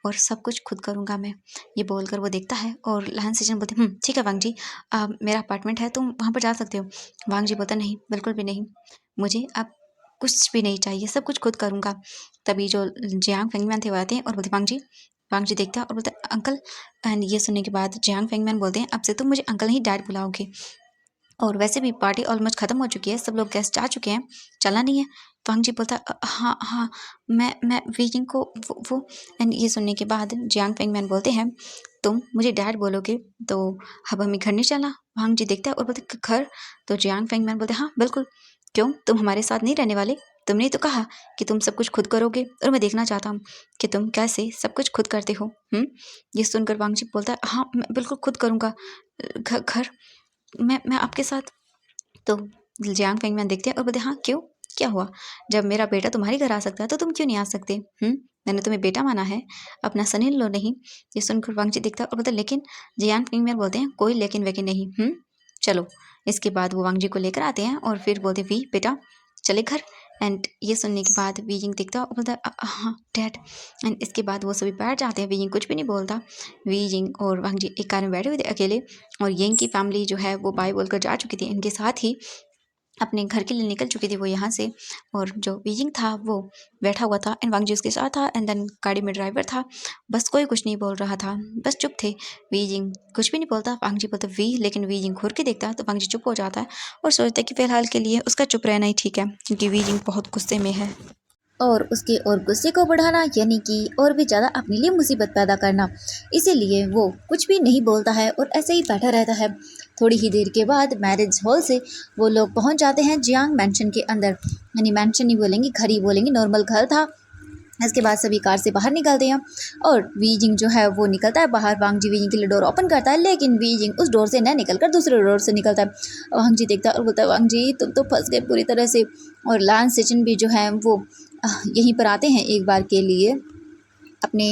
और सब कुछ खुद करूँगा मैं। ये बोलकर वो देखता है और लायन सेजन बोलते ठीक है वांग जी, मेरा अपार्टमेंट है तुम वहाँ पर जा सकते हो। वांग जी बोलता नहीं बिल्कुल भी नहीं, मुझे अब कुछ भी नहीं चाहिए, सब कुछ खुद करूँगा। तभी जो जियांग फेंगमैन थे वो आते हैं और बोलते वांग जी देखते हैं और बोलते अंकल। एंड ये सुनने के बाद जियांग फेंगमैन बोलते हैं अब से तुम मुझे अंकल नहीं डैड बुलाओगे, और वैसे भी पार्टी ऑलमोस्ट ख़त्म हो चुकी है, सब लोग गेस्ट आ चुके हैं, चलना नहीं है। वांग जी बोलता हाँ हाँ मैं वीजिंग को वो। एंड ये सुनने के बाद जियांग फेंगमैन बोलते हैं तुम मुझे डैड बोलोगे तो अब हमें घर नहीं चलना। वांग जी देखता है और बोलते घर। तो जियांग फेंगमैन बोलते हाँ बिल्कुल, क्यों तुम हमारे साथ नहीं रहने वाले, तुमने तो कहा कि तुम सब कुछ खुद करोगे और मैं देखना चाहता हूँ कि तुम कैसे सब कुछ खुद करते हो। ये सुनकर वांग जी बोलता है हाँ मैं बिल्कुल खुद करूँगा, घर मैं आपके साथ। तो जियांग फेंगमैन देखते हैं और बोलते हाँ क्यों, क्या हुआ, जब मेरा बेटा तुम्हारे घर आ सकता है तो तुम क्यों नहीं आ सकते। मैंने तुम्हें बेटा माना है, अपना सन इन लॉ नहीं। ये सुनकर वांग जी देखता है और बोलते लेकिन जियांग फेंगमैन बोलते हैं कोई लेकिन वेकिन नहीं। चलो। इसके बाद वो वांग जी को लेकर आते हैं और फिर बोलते वी बेटा चले घर। एंड ये सुनने के बाद वीजिंग देखता और बोलता हाँ डैड। एंड इसके बाद वो सभी बैठ जाते हैं, वीजिंग कुछ भी नहीं बोलता। वीजिंग और वांग जी एक कार में बैठे हुए थे अकेले, और यंग की फैमिली जो है वो बाय बोलकर जा चुकी थी, इनके साथ ही अपने घर के लिए निकल चुकी थी वो यहाँ से। और जो बीजिंग था वो बैठा हुआ था एंड वांग जी उसके साथ था, एंड देन गाड़ी में ड्राइवर था। बस कोई कुछ नहीं बोल रहा था, बस चुप थे। बीजिंग कुछ भी नहीं बोलता, वांग जी बोलता वी, लेकिन बीजिंग घूर के देखता है तो वांग जी चुप हो जाता है और सोचता है कि फिलहाल के लिए उसका चुप रहना ही ठीक है, क्योंकि बीजिंग बहुत गुस्से में है। और उसके और गुस्से को बढ़ाना यानी कि और भी ज़्यादा अपने लिए मुसीबत पैदा करना, इसीलिए वो कुछ भी नहीं बोलता है और ऐसे ही बैठा रहता है। थोड़ी ही देर के बाद मैरिज हॉल से वो लोग पहुंच जाते हैं जियांग मैंशन के अंदर, यानी मैंशन नहीं बोलेंगे, घर ही बोलेंगे, नॉर्मल घर था। इसके बाद सभी कार से बाहर निकलते हैं और वीजिंग जो है वो निकलता है बाहर। वांग जी वीजिंग के लिए डोर ओपन करता है, लेकिन वीजिंग उस डोर से न निकलकर दूसरे डोर से निकलता है। वांग जी देखता है और बोलता है वांग जी तुम तो फंस गए पूरी तरह से। और लान सेचन भी जो है वो यहीं पर आते हैं एक बार के लिए अपने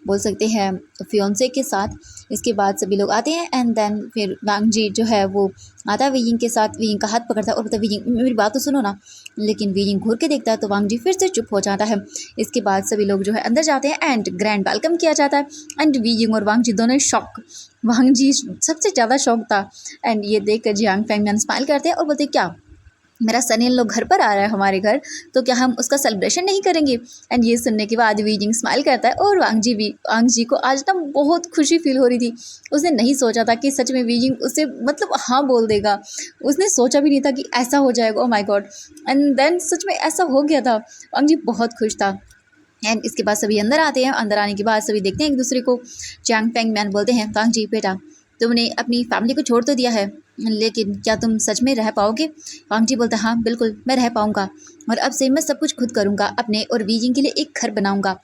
बोल सकते हैं फियोंसे के साथ। इसके बाद सभी लोग आते हैं एंड देन फिर वांग जी जो है वो आता है वीजिंग के साथ, वीजिंग का हाथ पकड़ता है और बोलता है वीजिंग मेरी बात तो सुनो ना। लेकिन वीजिंग घूर के देखता है तो वांग जी फिर से चुप हो जाता है। इसके बाद सभी लोग जो है अंदर जाते हैं एंड ग्रैंड वेलकम किया जाता है। एंड वीजिंग और वांग जी दोनों शॉक, वांग जी सबसे ज़्यादा शौक था। एंड ये देख कर जियांग फेंगमैन स्माइल करते हैं और बोलते क्या मेरा सन इन लोग घर पर आ रहा है हमारे घर, तो क्या हम उसका सेलिब्रेशन नहीं करेंगे। एंड ये सुनने के बाद वीजिंग स्माइल करता है और वांग जी को आज ना बहुत खुशी फील हो रही थी। उसने नहीं सोचा था कि सच में वीजिंग उसे मतलब हाँ बोल देगा, उसने सोचा भी नहीं था कि ऐसा हो जाएगा। Oh my god. And then सच में ऐसा हो गया था। वांग जी बहुत खुश था। एंड इसके बाद सभी अंदर आते हैं, अंदर आने के बाद सभी देखते हैं एक दूसरे को। चांग फेंग मैन बोलते हैं वांग जी बेटा तुमने अपनी फैमिली को छोड़ तो दिया है, लेकिन क्या तुम सच में रह पाओगे। वांग जी बोलता हाँ बिल्कुल मैं रह पाऊंगा, और अब से मैं सब कुछ खुद करूंगा, अपने और वीजिंग के लिए एक घर बनाऊंगा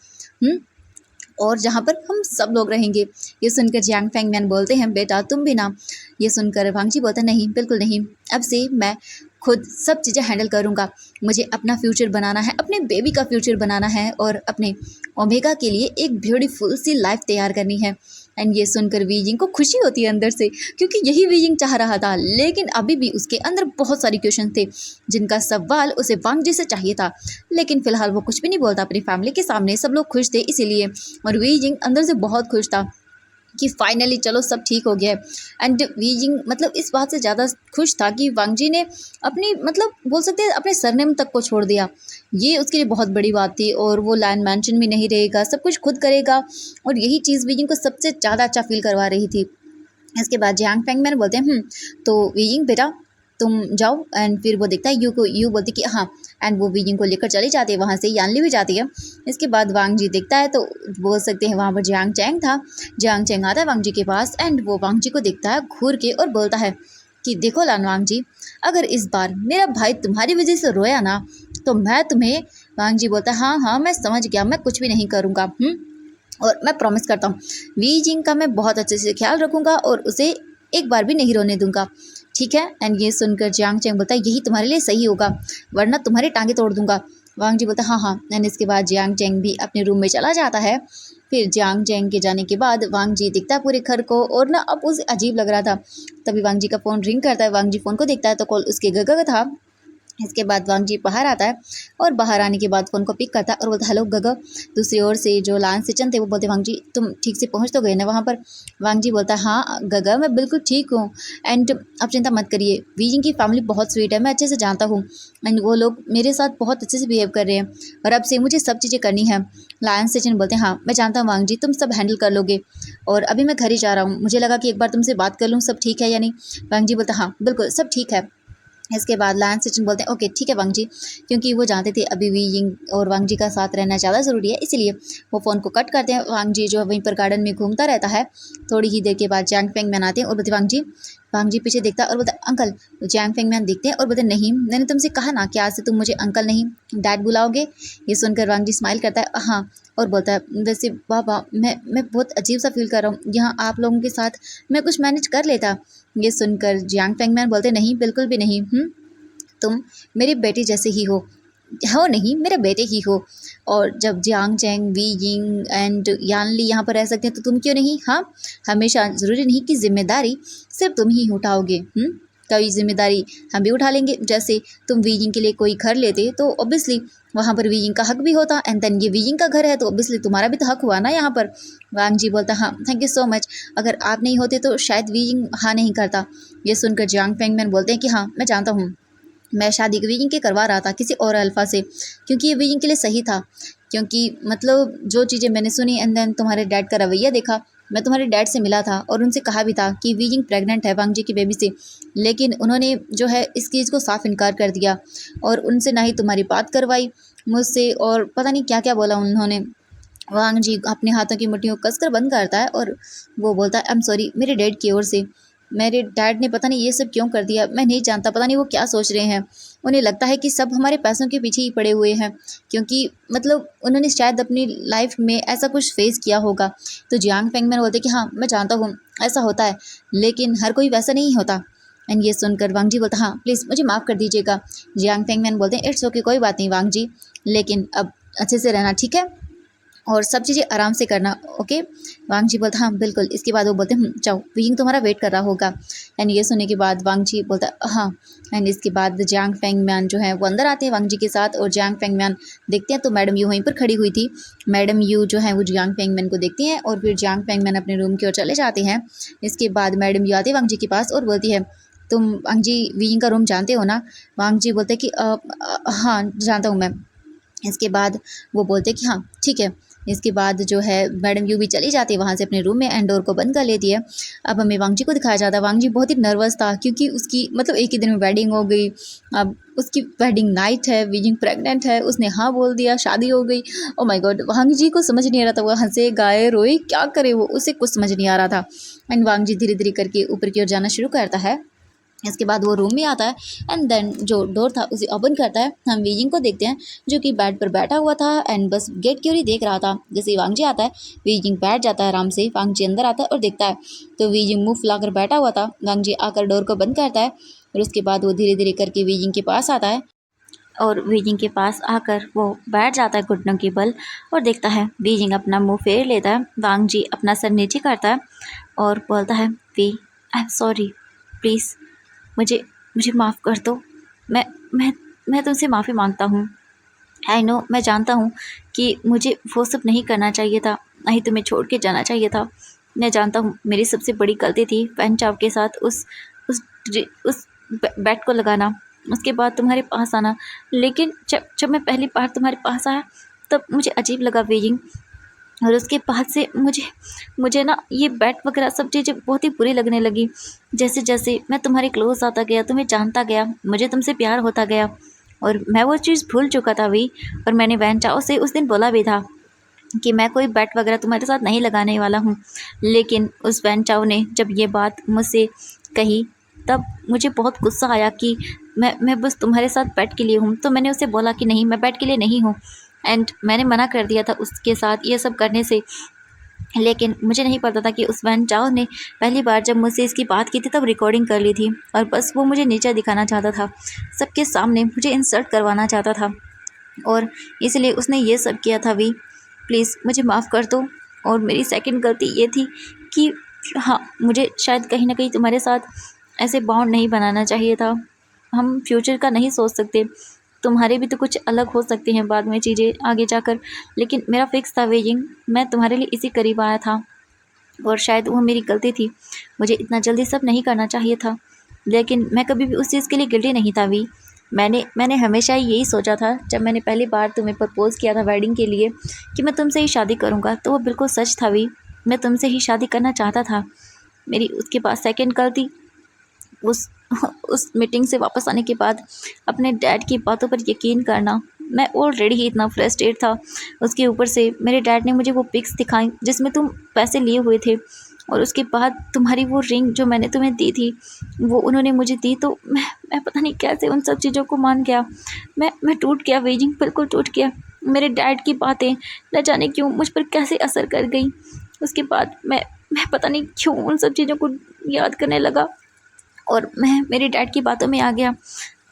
और जहाँ पर हम सब लोग रहेंगे। ये सुनकर जियांग फेंग मैन बोलते हैं बेटा तुम भी ना। ये सुनकर वांग जी बोलता नहीं बिल्कुल नहीं, अब से मैं खुद सब चीज़ें हैंडल करूँगा। मुझे अपना फ्यूचर बनाना है, अपने बेबी का फ्यूचर बनाना है और अपने ओमेगा के लिए एक ब्यूटीफुल सी लाइफ तैयार करनी है। एंड ये सुनकर वीजिंग को खुशी होती है अंदर से, क्योंकि यही वीजिंग चाह रहा था। लेकिन अभी भी उसके अंदर बहुत सारी क्वेश्चन थे जिनका सवाल उसे वांग जी से चाहिए था। लेकिन फिलहाल वो कुछ भी नहीं बोलता अपनी फैमिली के सामने, सब लोग खुश थे इसीलिए। और वीजिंग अंदर से बहुत खुश था कि फाइनली चलो सब ठीक हो गया है। एंड वीजिंग मतलब इस बात से ज़्यादा खुश था कि वांग जी ने अपनी मतलब बोल सकते हैं अपने सरनेम तक को छोड़ दिया। ये उसके लिए बहुत बड़ी बात थी, और वो लैंड मैंशन में नहीं रहेगा, सब कुछ खुद करेगा। और यही चीज़ वीजिंग को सबसे ज़्यादा अच्छा फील करवा रही थी। इसके बाद जियांग फेंगमैन बोलते हैं तो वीजिंग बेटा तुम जाओ। एंड फिर वो देखता है यू को, यू बोलती कि हाँ, एंड वो वीजिंग को लेकर चली जाती है, वहाँ से यानली भी जाती है। इसके बाद वांग जी देखता है तो बोल सकते हैं वहाँ पर जियांग चैंग था। जियांग चैंग आता है वांग जी के पास एंड वो वांग जी को देखता है घूर के और बोलता है कि देखो लान वांग जी, अगर इस बार मेरा भाई तुम्हारी वजह से रोया ना तो मैं तुम्हें। वांग जी बोलता है हाँ हाँ मैं समझ गया, मैं कुछ भी नहीं करूँगा, और मैं प्रॉमिस करता हूँ वी जिंग का मैं बहुत अच्छे से ख्याल रखूँगा और उसे एक बार भी नहीं रोने दूंगा, ठीक है। एंड ये सुनकर जियांग चैंग बोलता है यही तुम्हारे लिए सही होगा, वरना तुम्हारी टांगे तोड़ दूंगा। वांग जी बोलता है हाँ हाँ। एंड इसके बाद जियांग चैंग भी अपने रूम में चला जाता है। फिर जियांग चैंग के जाने के बाद वांग जी दिखता है पूरे घर को, और ना अब उसे अजीब लग रहा था। तभी वांग जी का फ़ोन रिंग करता है, वांग जी फ़ोन को देखता है तो कॉल उसके गगा था। इसके बाद वांग जी बाहर आता है और बाहर आने के बाद फ़ोन को पिक करता है और बोलता है हेलो गगा। दूसरी ओर से जो लान सिचन थे वो बोलते वांग जी तुम ठीक से पहुंच तो गए ना वहाँ पर। वांग जी बोलता है हाँ गगा मैं बिल्कुल ठीक हूँ, एंड आप चिंता मत करिए, वीजिंग की फैमिली बहुत स्वीट है, मैं अच्छे से जानता हूँ, एंड वो लोग मेरे साथ बहुत अच्छे से बिहेव कर रहे हैं और अब से मुझे सब चीज़ें करनी है। लायन सिचन बोलते हैं हाँ मैं जानता हूँ वांग जी तुम सब हैंडल कर लोगे, और अभी मैं घर ही जा रहा हूँ, मुझे लगा कि एक बार तुमसे बात कर लूँ सब ठीक है या नहीं। वांग जी बोलता हाँ बिल्कुल सब ठीक है। इसके बाद लायन सिचन बोलते हैं ओके ठीक है वांग जी, क्योंकि वो जानते थे अभी भी यिंग और वांग जी का साथ रहना ज़्यादा ज़रूरी है, इसीलिए वो फ़ोन को कट करते हैं। वांग जी जो है वहीं पर गार्डन में घूमता रहता है। थोड़ी ही देर के बाद जैंग फेंग मैन आते हैं और बोलते वांग जी पीछे देखता है और बोलता अंकल। तो जैंग फेंग मैन देखते हैं और बोलते नहीं मैंने तुमसे कहा ना कि आज से तुम मुझे अंकल नहीं डैड बुलाओगे। ये सुनकर वांग जी स्माइल करता है हाँ, और बोलता है वैसे वाह मैं बहुत अजीब सा फील कर रहा हूँ यहाँ आप लोगों के साथ, मैं कुछ मैनेज कर लेता। ये सुनकर जियांग फेंगमैन बोलते नहीं बिल्कुल भी नहीं, तुम मेरी बेटी जैसे ही हो नहीं मेरे बेटे ही हो, और जब Jiang Cheng Wei Ying and Yanli यहाँ पर रह सकते हैं तो तुम क्यों नहीं। हाँ हमेशा ज़रूरी नहीं कि जिम्मेदारी सिर्फ तुम ही उठाओगे, कई जिम्मेदारी हम भी उठा लेंगे। जैसे तुम वीजिंग के लिए कोई घर लेते तो ऑब्वियसली वहाँ पर वीजिंग का हक भी होता, एंड देन ये वीजिंग का घर है तो ऑब्वियसली तुम्हारा भी तो हक हुआ ना यहाँ पर। वांग जी बोलता हाँ थैंक यू सो मच, अगर आप नहीं होते तो शायद वीजिंग हाँ नहीं करता। ये सुनकर जियांग फेंगमैन बोलते हैं कि हाँ मैं जानता हूँ, मैं शादी वीजिंग के करवा रहा था किसी और अल्फ़ा से, क्योंकि ये वीजिंग के लिए सही था, क्योंकि मतलब जो चीज़ें मैंने सुनी एंड देन तुम्हारे डैड का रवैया देखा, मैं तुम्हारे डैड से मिला था और उनसे कहा भी था कि वीजिंग प्रेग्नेंट है वांग जी की बेबी से, लेकिन उन्होंने जो है इस चीज़ को साफ इनकार कर दिया और उनसे ना ही तुम्हारी बात करवाई मुझसे, और पता नहीं क्या क्या बोला उन्होंने। वांग जी अपने हाथों की मुट्ठियों को कसकर बंद करता है और वो बोलता है आई एम सॉरी मेरे डैड की ओर से, मेरे डैड ने पता नहीं ये सब क्यों कर दिया, मैं नहीं जानता, पता नहीं वो क्या सोच रहे हैं, उन्हें लगता है कि सब हमारे पैसों के पीछे ही पड़े हुए हैं, क्योंकि मतलब उन्होंने शायद अपनी लाइफ में ऐसा कुछ फेस किया होगा। तो जियांग फेंगमैन बोलते कि हाँ मैं जानता हूँ ऐसा होता है, लेकिन हर कोई वैसा नहीं होता। एंड ये सुनकर वांग जी बोलता हाँ प्लीज़ मुझे माफ़ कर दीजिएगा। जियांग फेंगमैन बोलते हैं इट्स ओके कोई बात नहीं वांग जी, लेकिन अब अच्छे से रहना ठीक है और सब चीज़ें आराम से करना ओके। वांग जी बोलता हाँ बिल्कुल। इसके बाद वो बोलते हैं जाओ विंग तुम्हारा वेट कर रहा होगा। एंड ये सुनने के बाद वांग जी बोलता हाँ। एंड इसके बाद जियांग फेंगमैन जो है वो अंदर आते हैं वांग जी के साथ, और जियांग फेंगमैन देखते हैं तो मैडम यू वहीं पर खड़ी हुई थी। मैडम यू जो है वो जियांग फेंगमैन को देखती हैं और फिर जियांग फेंगमैन अपने रूम की ओर चले जाते हैं। इसके बाद मैडम यू आती है वांग जी के पास और बोलती है तुम वांग जी विंग का रूम जानते हो ना। वांग जी बोलते कि हाँ जानता हूँ मैं। इसके बाद वो बोलते कि हाँ ठीक है। इसके बाद जो है मैडम यू भी चली जाती है वहाँ से अपने रूम में एंड डोर को बंद कर लेती है। अब हमें वांग जी को दिखाया जाता है, वांग जी बहुत ही नर्वस था क्योंकि उसकी मतलब एक ही दिन में वेडिंग हो गई। अब उसकी वेडिंग नाइट है, वीजिंग प्रेग्नेंट है, उसने हाँ बोल दिया, शादी हो गई। ओ माय गॉड, वांग जी को समझ नहीं आ रहा था, वो हंसे गाए रोए क्या करे, वो उसे कुछ समझ नहीं आ रहा था। एंड वांग जी धीरे धीरे करके ऊपर की ओर जाना शुरू करता है। इसके बाद वो रूम में आता है एंड देन जो डोर था उसे ओपन करता है। हम वीजिंग को देखते हैं जो कि बेड पर बैठा हुआ था एंड बस गेट की ओर ही देख रहा था। जैसे ही वांग जी आता है वीजिंग बैठ जाता है आराम से। वांग जी अंदर आता है और देखता है तो वीजिंग मुंह फुलाकर बैठा हुआ था। वांग जी आकर डोर को बंद करता है और उसके बाद वो धीरे धीरे करके वीजिंग के पास आता है और वीजिंग के पास आकर वो बैठ जाता है घुटनों के बल और देखता है वीजिंग अपना मुंह फेर लेता है। वांग जी अपना सर नीचे करता है और बोलता है Wei I am sorry, please मुझे मुझे माफ़ कर दो। मैं मैं मैं तुमसे माफ़ी मांगता हूँ। आई नो, मैं जानता हूँ कि मुझे वो सब नहीं करना चाहिए था, ना ही तुम्हें छोड़ के जाना चाहिए था। मैं जानता हूँ मेरी सबसे बड़ी गलती थी फैन चाव के साथ उस उस बेट को लगाना, उसके बाद तुम्हारे पास आना। लेकिन जब जब मैं पहली बार तुम्हारे पास आया तब मुझे अजीब लगा वीजिंग, और उसके बाद से मुझे मुझे ना ये बैट वगैरह सब चीज़ें बहुत ही बुरी लगने लगी। जैसे जैसे मैं तुम्हारे क्लोज आता गया, तुम्हें जानता गया, मुझे तुमसे प्यार होता गया और मैं वो चीज़ भूल चुका था भी। और मैंने वैन चाओ से उस दिन बोला भी था कि मैं कोई बेट वगैरह तुम्हारे साथ नहीं लगाने वाला हूँ। लेकिन उस वैन चाओ ने जब ये बात मुझसे कही तब मुझे बहुत गुस्सा आया कि मैं बस तुम्हारे साथ बेट के लिए हूँ। तो मैंने उसे बोला कि नहीं, मैं बेट के लिए नहीं हूँ एंड मैंने मना कर दिया था उसके साथ ये सब करने से। लेकिन मुझे नहीं पता था कि उस वैन चाओ ने पहली बार जब मुझसे इसकी बात की थी तब रिकॉर्डिंग कर ली थी और बस वो मुझे नीचा दिखाना चाहता था, सबके सामने मुझे इंसल्ट करवाना चाहता था और इसलिए उसने ये सब किया था। भी प्लीज़ मुझे माफ़ कर दो। और मेरी सेकंड गलती ये थी कि हाँ, मुझे शायद कहीं ना कहीं तुम्हारे साथ ऐसे बॉन्ड नहीं बनाना चाहिए था। हम फ्यूचर का नहीं सोच सकते, तुम्हारे भी तो कुछ अलग हो सकते हैं बाद में चीज़ें आगे जाकर। लेकिन मेरा फिक्स था वेजिंग, मैं तुम्हारे लिए इसी करीब आया था और शायद वो मेरी गलती थी, मुझे इतना जल्दी सब नहीं करना चाहिए था। लेकिन मैं कभी भी उस चीज़ के लिए गिल्टी नहीं था भी। मैंने हमेशा ही यही सोचा था जब मैंने पहली बार तुम्हें प्रपोज़ किया था वेडिंग के लिए कि मैं तुमसे ही शादी करूँगा, तो वो बिल्कुल सच था भी। मैं तुमसे ही शादी करना चाहता था। मेरी उसके बाद सेकंड गलती, उस उस मीटिंग से वापस आने के बाद अपने डैड की बातों पर यकीन करना। मैं ऑलरेडी ही इतना फ्रस्ट्रेट था, उसके ऊपर से मेरे डैड ने मुझे वो पिक्स दिखाई जिसमें तुम पैसे लिए हुए थे और उसके बाद तुम्हारी वो रिंग जो मैंने तुम्हें दी थी वो उन्होंने मुझे दी। तो मैं पता नहीं कैसे उन सब चीज़ों को मान गया। मैं टूट गया वेजिंग, बिल्कुल टूट गया। मेरे डैड की बातें न जाने क्यों मुझ पर कैसे असर कर गई। उसके बाद मैं पता नहीं क्यों उन सब चीज़ों को याद करने लगा और मैं मेरे डैड की बातों में आ गया।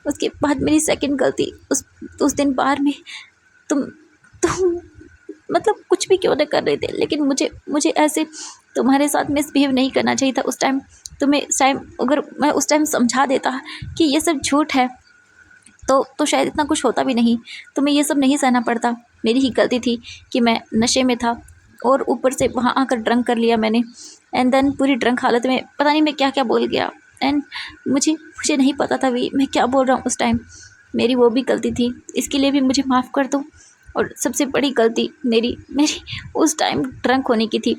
उसके बाद मेरी सेकंड गलती, उस दिन बार में तुम मतलब कुछ भी क्यों न कर रहे थे, लेकिन मुझे ऐसे तुम्हारे साथ मिसबिहेव नहीं करना चाहिए था उस टाइम। तुम्हें उस टाइम अगर मैं उस टाइम समझा देता कि ये सब झूठ है तो शायद इतना कुछ होता भी नहीं, तुम्हें ये सब नहीं सहना पड़ता। मेरी ही गलती थी कि मैं नशे में था और ऊपर से वहाँ आकर ड्रंक कर लिया मैंने एंड देन पूरी ड्रंक हालत में पता नहीं मैं क्या क्या बोल गया एंड मुझे नहीं पता था भी मैं क्या बोल रहा हूँ उस टाइम। मेरी वो भी गलती थी, इसके लिए भी मुझे माफ़ कर दो। और सबसे बड़ी गलती मेरी मेरी उस टाइम ड्रंक होने की थी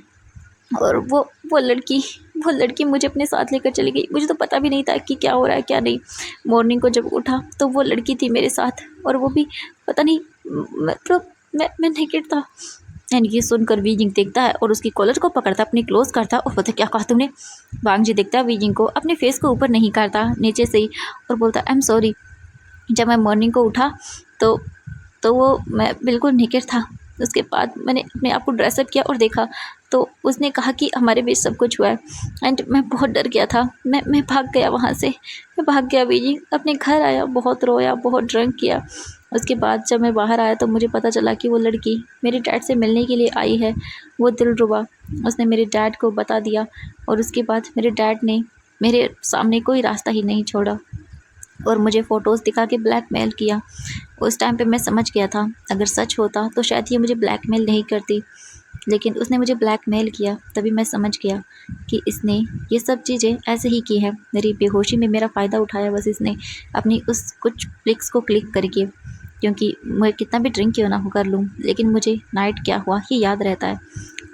और वो लड़की मुझे अपने साथ लेकर चली गई। मुझे तो पता भी नहीं था कि क्या हो रहा है क्या नहीं। मॉर्निंग को जब उठा तो वो लड़की थी मेरे साथ और वो भी पता नहीं, मतलब मैं नेकेड था। एंड ये सुनकर वीजिंग देखता है और उसकी कॉलर को पकड़ता, अपनी क्लोज करता और बोलता क्या कहा तुमने। वांग जी देखता है वीजिंग को, अपने फेस को ऊपर नहीं करता, नीचे से ही, और बोलता आई एम सॉरी। जब मैं मॉर्निंग को उठा तो वो मैं बिल्कुल नेकेड था। उसके बाद मैंने अपने आप को ड्रेसअप किया और देखा तो उसने कहा कि हमारे बीच सब कुछ हुआ है एंड मैं बहुत डर गया था। मैं भाग गया वहाँ से, मैं भाग गया बीजी, अपने घर आया, बहुत रोया, बहुत ड्रिंक किया। उसके बाद जब मैं बाहर आया तो मुझे पता चला कि वो लड़की मेरे डैड से मिलने के लिए आई है। वो दिलरुबा, उसने मेरे डैड को बता दिया और उसके बाद मेरे डैड ने मेरे सामने कोई रास्ता ही नहीं छोड़ा और मुझे फ़ोटोज़ दिखा के ब्लैकमेल किया। उस टाइम पे मैं समझ गया था अगर सच होता तो शायद ये मुझे ब्लैकमेल नहीं करती, लेकिन उसने मुझे ब्लैकमेल किया। तभी मैं समझ गया कि इसने ये सब चीज़ें ऐसे ही की हैं, मेरी बेहोशी में मेरा फ़ायदा उठाया बस इसने, अपनी उस कुछ पिक्स को क्लिक करके। क्योंकि मैं कितना भी ड्रिंक क्यों ना हो कर लूँ, लेकिन मुझे नाइट क्या हुआ ये याद रहता है।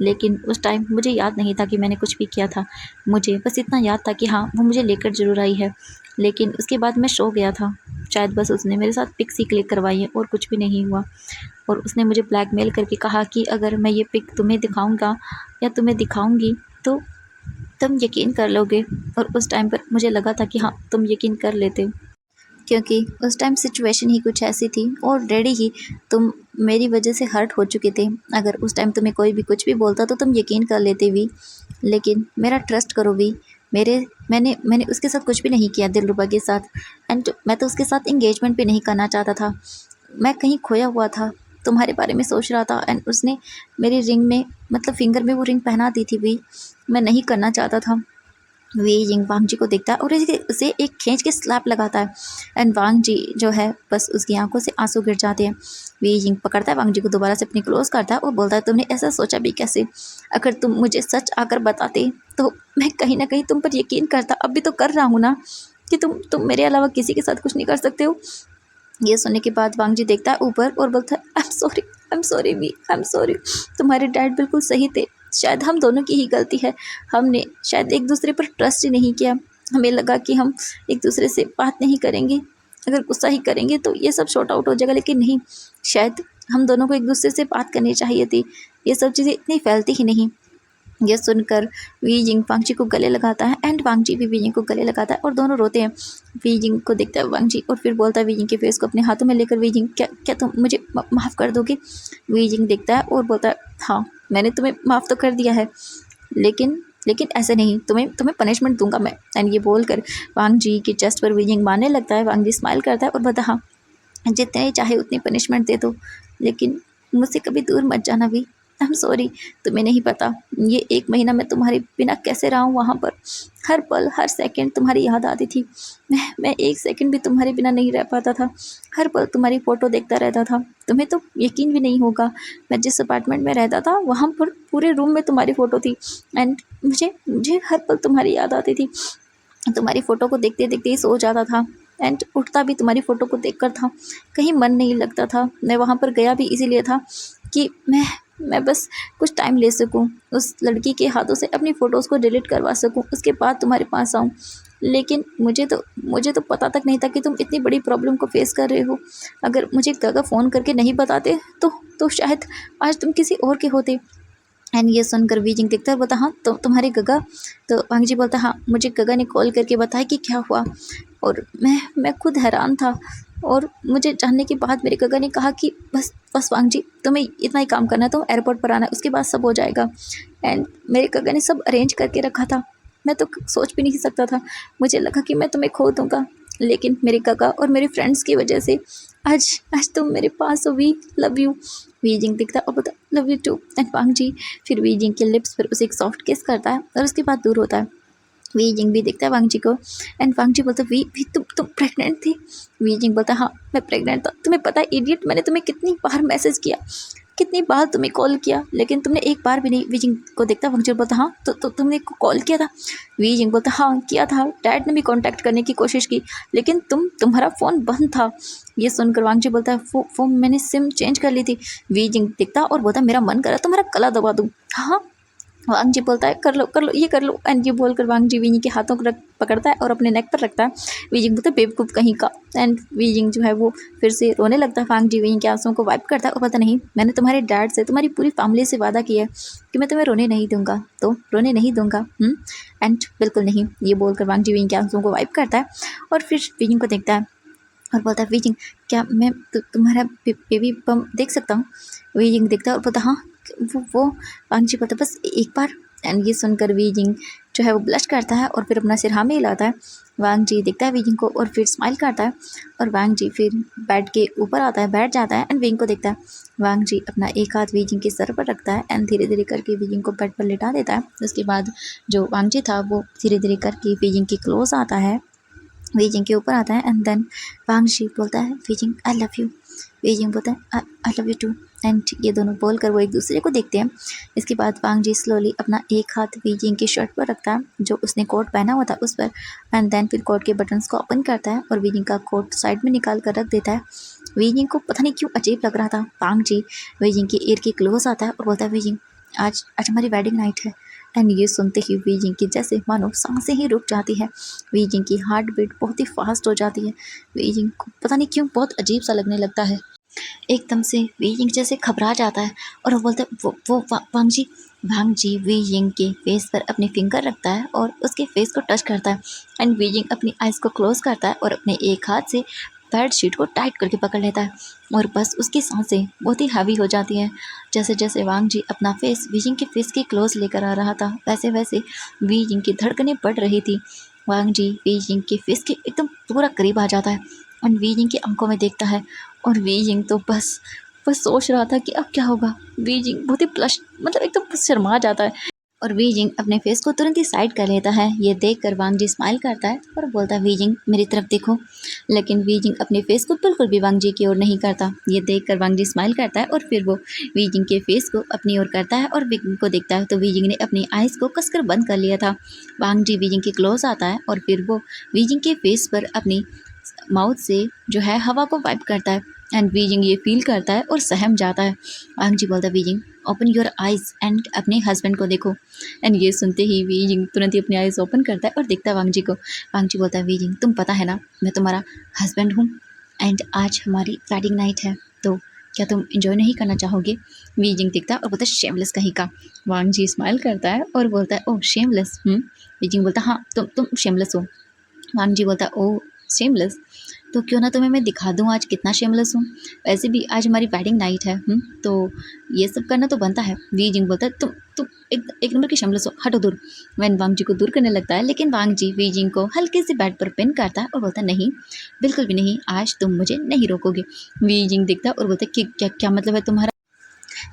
लेकिन उस टाइम मुझे याद नहीं था कि मैंने कुछ भी किया था। मुझे बस इतना याद था कि हाँ, वो मुझे लेकर ज़रूर आई है। लेकिन उसके बाद मैं सो गया था, शायद बस उसने मेरे साथ पिक्स ही क्लिक करवाई है और कुछ भी नहीं हुआ। और उसने मुझे ब्लैकमेल करके कहा कि अगर मैं ये पिक तुम्हें दिखाऊंगा या तुम्हें दिखाऊंगी तो तुम यकीन कर लोगे। और उस टाइम पर मुझे लगा था कि हाँ, तुम यकीन कर लेते, क्योंकि उस टाइम सिचुएशन ही कुछ ऐसी थी, ऑलरेडी ही तुम मेरी वजह से हर्ट हो चुके थे। अगर उस टाइम तुम्हें कोई भी कुछ भी बोलता तो तुम यकीन कर लेते भी। लेकिन मेरा ट्रस्ट करो भी, मैंने उसके साथ कुछ भी नहीं किया दिलरुबा के साथ। एंड मैं तो उसके साथ इंगेजमेंट भी नहीं करना चाहता था। मैं कहीं खोया हुआ था, तुम्हारे बारे में सोच रहा था एंड उसने मेरी रिंग में, मतलब फिंगर में वो रिंग पहना दी थी भी। मैं नहीं करना चाहता था। वे यिंग वांग जी को देखता है और उसे एक खींच के स्लैप लगाता है एंड वांग जी जो है बस उसकी आंखों से आंसू गिर जाते हैं। वे यिंग पकड़ता है वांग जी को, दोबारा से अपनी क्लोज करता है और बोलता है तुमने ऐसा सोचा भी कैसे। अगर तुम मुझे सच आकर बताते तो मैं कहीं ना कहीं तुम पर यकीन करता। अब भी तो कर रहा हूँ ना कि तुम मेरे अलावा किसी के साथ कुछ नहीं कर सकते हो। ये सुनने के बाद वांग जी देखता है ऊपर और बोलता है I am sorry, I am sorry Wei, I am sorry. तुम्हारे डैड बिल्कुल सही थे, शायद हम दोनों की ही गलती है। हमने शायद एक दूसरे पर ट्रस्ट ही नहीं किया। हमें लगा कि हम एक दूसरे से बात नहीं करेंगे, अगर गुस्सा ही करेंगे तो ये सब शॉर्ट आउट हो जाएगा, लेकिन नहीं, शायद हम दोनों को एक दूसरे से बात करनी चाहिए थी। ये सब चीज़ें इतनी फैलती ही नहीं। यह सुनकर वी जिंग वांगजी को गले लगाता है एंड वांगजी भी वी जिंग को गले लगाता है और दोनों रोते हैं। वी जिंग को देखता है वांगजी और फिर बोलता है वी जिंग के फेस को अपने हाथों में लेकर, वी जिंग क्या क्या तुम मुझे माफ़ कर दोगे? वी जिंग देखता है और बोलता है हाँ, मैंने तुम्हें माफ़ तो कर दिया है, लेकिन लेकिन ऐसे नहीं, तुम्हें तुम्हें पनिशमेंट दूंगा मैं। एंड ये बोलकर वांगजी के चेस्ट पर वी जिंग मारने लगता है। वांगजी स्माइल करता है और बोलता हाँ, जितने चाहे उतनी पनिशमेंट दे दो, लेकिन मुझसे कभी दूर मत जाना भी। आई एम सॉरी, तुम्हें नहीं पता ये 1 महीना मैं तुम्हारे बिना कैसे रहा हूँ। वहाँ पर हर पल हर सेकंड तुम्हारी याद आती थी। मैं 1 सेकंड भी तुम्हारे बिना नहीं रह पाता था। हर पल तुम्हारी फ़ोटो देखता रहता था। तुम्हें तो यकीन भी नहीं होगा, मैं जिस अपार्टमेंट में रहता था वहाँ पर पूरे रूम में तुम्हारी फ़ोटो थी एंड मुझे मुझे हर पल तुम्हारी याद आती थी। तुम्हारी फ़ोटो को देखते देखते ही सो जाता था एंड उठता भी तुम्हारी फ़ोटो को देखकर था। कहीं मन नहीं लगता था। मैं वहाँ पर गया भी इसीलिए था कि मैं बस कुछ टाइम ले सकूं, उस लड़की के हाथों से अपनी फ़ोटोज़ को डिलीट करवा सकूं, उसके बाद तुम्हारे पास आऊं। लेकिन मुझे तो पता तक नहीं था कि तुम इतनी बड़ी प्रॉब्लम को फेस कर रहे हो। अगर मुझे गगा फ़ोन करके नहीं बताते तो शायद आज तुम किसी और के होते। एंड ये सुनकर वी जिंग देखता है और बोलता हाँ, तो तुम्हारे गगा? तो वांगजी बोलता हाँ, मुझे गगा ने कॉल करके बताया कि क्या हुआ, और मैं खुद हैरान था। और मुझे जानने के बाद मेरे गगा ने कहा कि बस बस वांगजी, तुम्हें इतना ही काम करना है, तुम एयरपोर्ट पर आना है, उसके बाद सब हो जाएगा। एंड मेरे गगा ने सब अरेंज करके रखा था। मैं तो सोच भी नहीं सकता था। मुझे लगा कि मैं तुम्हें खो दूँगा, लेकिन मेरे गगा और मेरे फ्रेंड्स की वजह से आज आज तुम मेरे पास हो। Wei love you. Wei Ying दिखता है और बोलता love you too. And Wangji फिर वी जिंग के लिप्स पर उसे एक सॉफ्ट किस करता है और उसके बाद दूर होता है। वी जिंग भी देखता है वांगजी को एंड वांगजी बोलता वी तुम प्रेग्नेंट थी? वी जिंग बोलता हाँ, मैं प्रेग्नेंट था। तुम्हें पता है इडियट, मैंने तुम्हें कितनी बार मैसेज किया, कितनी बार तुम्हें कॉल किया, लेकिन तुमने एक बार भी नहीं। वी जिंग को देखता है वांगजी बोलता हाँ, तो तुमने कॉल किया था? वी जिंग बोलता हाँ, किया था। डैड ने भी कांटेक्ट करने की कोशिश की, लेकिन तुम्हारा फ़ोन बंद था। ये सुनकर वांगजी बोलता है वो मैंने सिम चेंज कर ली थी। वी जिंग दिखता और बोलता मेरा मन करा तुम्हारा गला दबा दूँ। हाँ, वांगजी बोलता है कर लो ये कर लो। एंड ये बोलकर वांगजी वीजिंग के हाथों को पकड़ता है और अपने नेक पर रखता है। वीजिंग बोलता है बेवकूफ़ कहीं का। एंड वीजिंग जो है वो फिर से रोने लगता है। वांगजी वीजिंग के आंसुओं को वाइप करता है और पता नहीं, मैंने तुम्हारे डैड से, तुम्हारी पूरी फैमिली से वादा किया है कि मैं तुम्हें रोने नहीं दूंगा, तो रोने नहीं दूंगा। एंड बिल्कुल नहीं, ये बोलकर वांगजी वीजिंग के आंसुओं को वाइप करता है और फिर वीजिंग को देखता है और बोलता है वीजिंग क्या मैं तुम्हारा बेबी बम देख सकता हूँ? वीजिंग देखता है और बोलता हाँ, वो वांगजी बोलता बस एक बार। एंड ये सुनकर वीजिंग जो है वो ब्लश करता है और फिर अपना सिर हाँ में हिलाता है। वांगजी देखता है वीजिंग को और फिर स्माइल करता है और वांगजी फिर बेड के ऊपर आता है, बैठ जाता है एंड वीजिंग को देखता है। वांगजी अपना एक हाथ वीजिंग के सर पर रखता है एंड धीरे धीरे करके वीजिंग को बेड पर लेटा देता है। उसके बाद जो वांगजी था वो धीरे धीरे करके वीजिंग के क्लोज आता है, वीजिंग के ऊपर आता है एंड देन वांगजी बोलता है Wei Ying I love you. Wei Ying बोलता है I love you too. And ये दोनों बोलकर वो एक दूसरे को देखते हैं। इसके बाद वांगजी स्लोली अपना एक हाथ वीजिंग की शर्ट पर रखता है जो उसने कोट पहना हुआ था उस पर, एंड देन फिर कोट के बटन्स को ओपन करता है और वीजिंग का कोट साइड में निकाल कर रख देता है। वीजिंग को पता नहीं क्यों अजीब लग रहा था। वांगजी वीजिंग की ईयर के क्लोज आता है और बोलता है वीजिंग आज हमारी वेडिंग नाइट है। एंड ये सुनते ही वीजिंग की जैसे मानो सांसें ही रुक जाती है। वीजिंग की हार्ट बीट बहुत ही फास्ट हो जाती है। वीजिंग को पता नहीं क्यों बहुत अजीब सा लगने लगता है। एकदम से वीजिंग जैसे घबरा जाता है और वो बोलता है वो वांगजी वीजिंग के फेस पर अपनी फिंगर रखता है और उसके फेस को टच करता है। एंड वीजिंग अपनी आइज़ को क्लोज करता है और अपने एक हाथ से बेड शीट को टाइट करके पकड़ लेता है और बस उसकी सांसें बहुत ही हैवी हो जाती हैं। जैसे जैसे वांगजी अपना फेस वीजिंग के फेस के क्लोज लेकर आ रहा था वैसे वैसे वीजिंग की धड़कनें बढ़ रही थी। वांगजी वीजिंग के फेस के एकदम पूरा करीब आ जाता है और वीजिंग की आंखों में देखता है और वीजिंग तो बस सोच रहा था कि अब क्या होगा। वीजिंग बहुत ही ब्लश मतलब एकदम शर्मा जाता है और वीजिंग अपने फेस को तुरंत ही साइड कर लेता है। ये देखकर वांगजी स्माइल करता है और बोलता है वीजिंग मेरी तरफ देखो, लेकिन वीजिंग अपने फेस को बिल्कुल भी वांगजी की ओर नहीं करता। ये देखकर वांगजी स्माइल करता है और फिर वो वीजिंग के फेस को अपनी ओर करता है और वीजिंग को देखता है तो वीजिंग ने अपनी आइज़ को कसकर बंद कर लिया था। वांगजी वीजिंग के क्लोज आता है और फिर वो वीजिंग के फेस पर अपनी माउथ से जो है हवा को वाइप करता है एंड वीजिंग ये फील करता है और सहम जाता है। वांग जी बोलता है wheezing open your eyes and अपने हस्बैंड को देखो। एंड ये सुनते ही वीजिंग तुरंत ही अपने आइज ओपन करता है और देखता है वांग जी को। वांग जी बोलता है वीजिंग तुम पता है ना मैं तुम्हारा हस्बैंड हूँ एंड आज हमारी वेडिंग नाइट है, तो क्या तुम इंजॉय नहीं करना चाहोगे? वीजिंग दिखता है और बोलता है शेमलेस कहीं का। वांग जी स्माइल करता है और बोलता है ओह शेमलेस। वीजिंग बोलता है हाँ तुम शेमलेस हो। वांग जी बोलता है ओह शेमलेस, तो क्यों ना तुम्हें मैं दिखा दूँ आज कितना शेमलेस हूँ। वैसे भी आज हमारी वेडिंग नाइट है, तो ये सब करना तो बनता है। वी जिंग बोलता है तुम एक नंबर की शेमलेस हो, हटो दूर। वैन वांग जी को दूर करने लगता है, लेकिन वांग जी वी जिंग को हल्के से बेड पर पिन करता है और बोलता है नहीं बिल्कुल भी नहीं, आज तुम मुझे नहीं रोकोगे। वी जिंग दिखता है और बोलता है कि क्या क्या मतलब है तुम्हारा?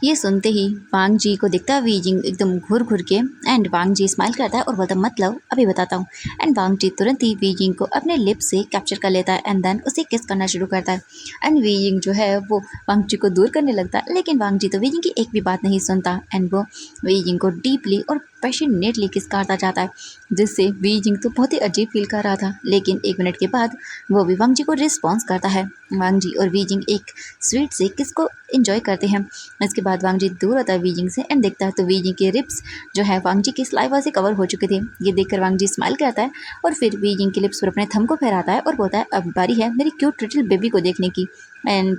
ये सुनते ही वांग जी को दिखता है वीजिंग एकदम घूर घूर के। एंड वांग जी स्माइल करता है और बोलता है मतलब अभी बताता हूँ। एंड वांग जी तुरंत ही वीजिंग को अपने लिप से कैप्चर कर लेता है एंड देन उसे किस करना शुरू करता है। एंड वीजिंग जो है वो वांग जी को दूर करने लगता है, लेकिन वांग जी तो वीजिंग की एक भी बात नहीं सुनता एंड वो वीजिंग को डीपली और पैशनेटली किस करता जाता है, जिससे वीजिंग तो बहुत ही अजीब फील कर रहा था। लेकिन 1 मिनट के बाद वो भी वांग जी को रिस्पॉन्स करता है। वांग जी और वीजिंग एक स्वीट से किस को इंजॉय करते हैं। इसके बाद वांग जी दूर आता है वीजिंग से एंड देखता है तो वीजिंग के रिप्स जो है वांग जी की सलाइवा से कवर हो चुके थे। ये देखकर वांग जी स्माइल करता है और फिर वीजिंग के लिप्स पर अपने थंब को फहराता है और बोलता है अब बारी है मेरी क्यूट लिटिल बेबी को देखने की। एंड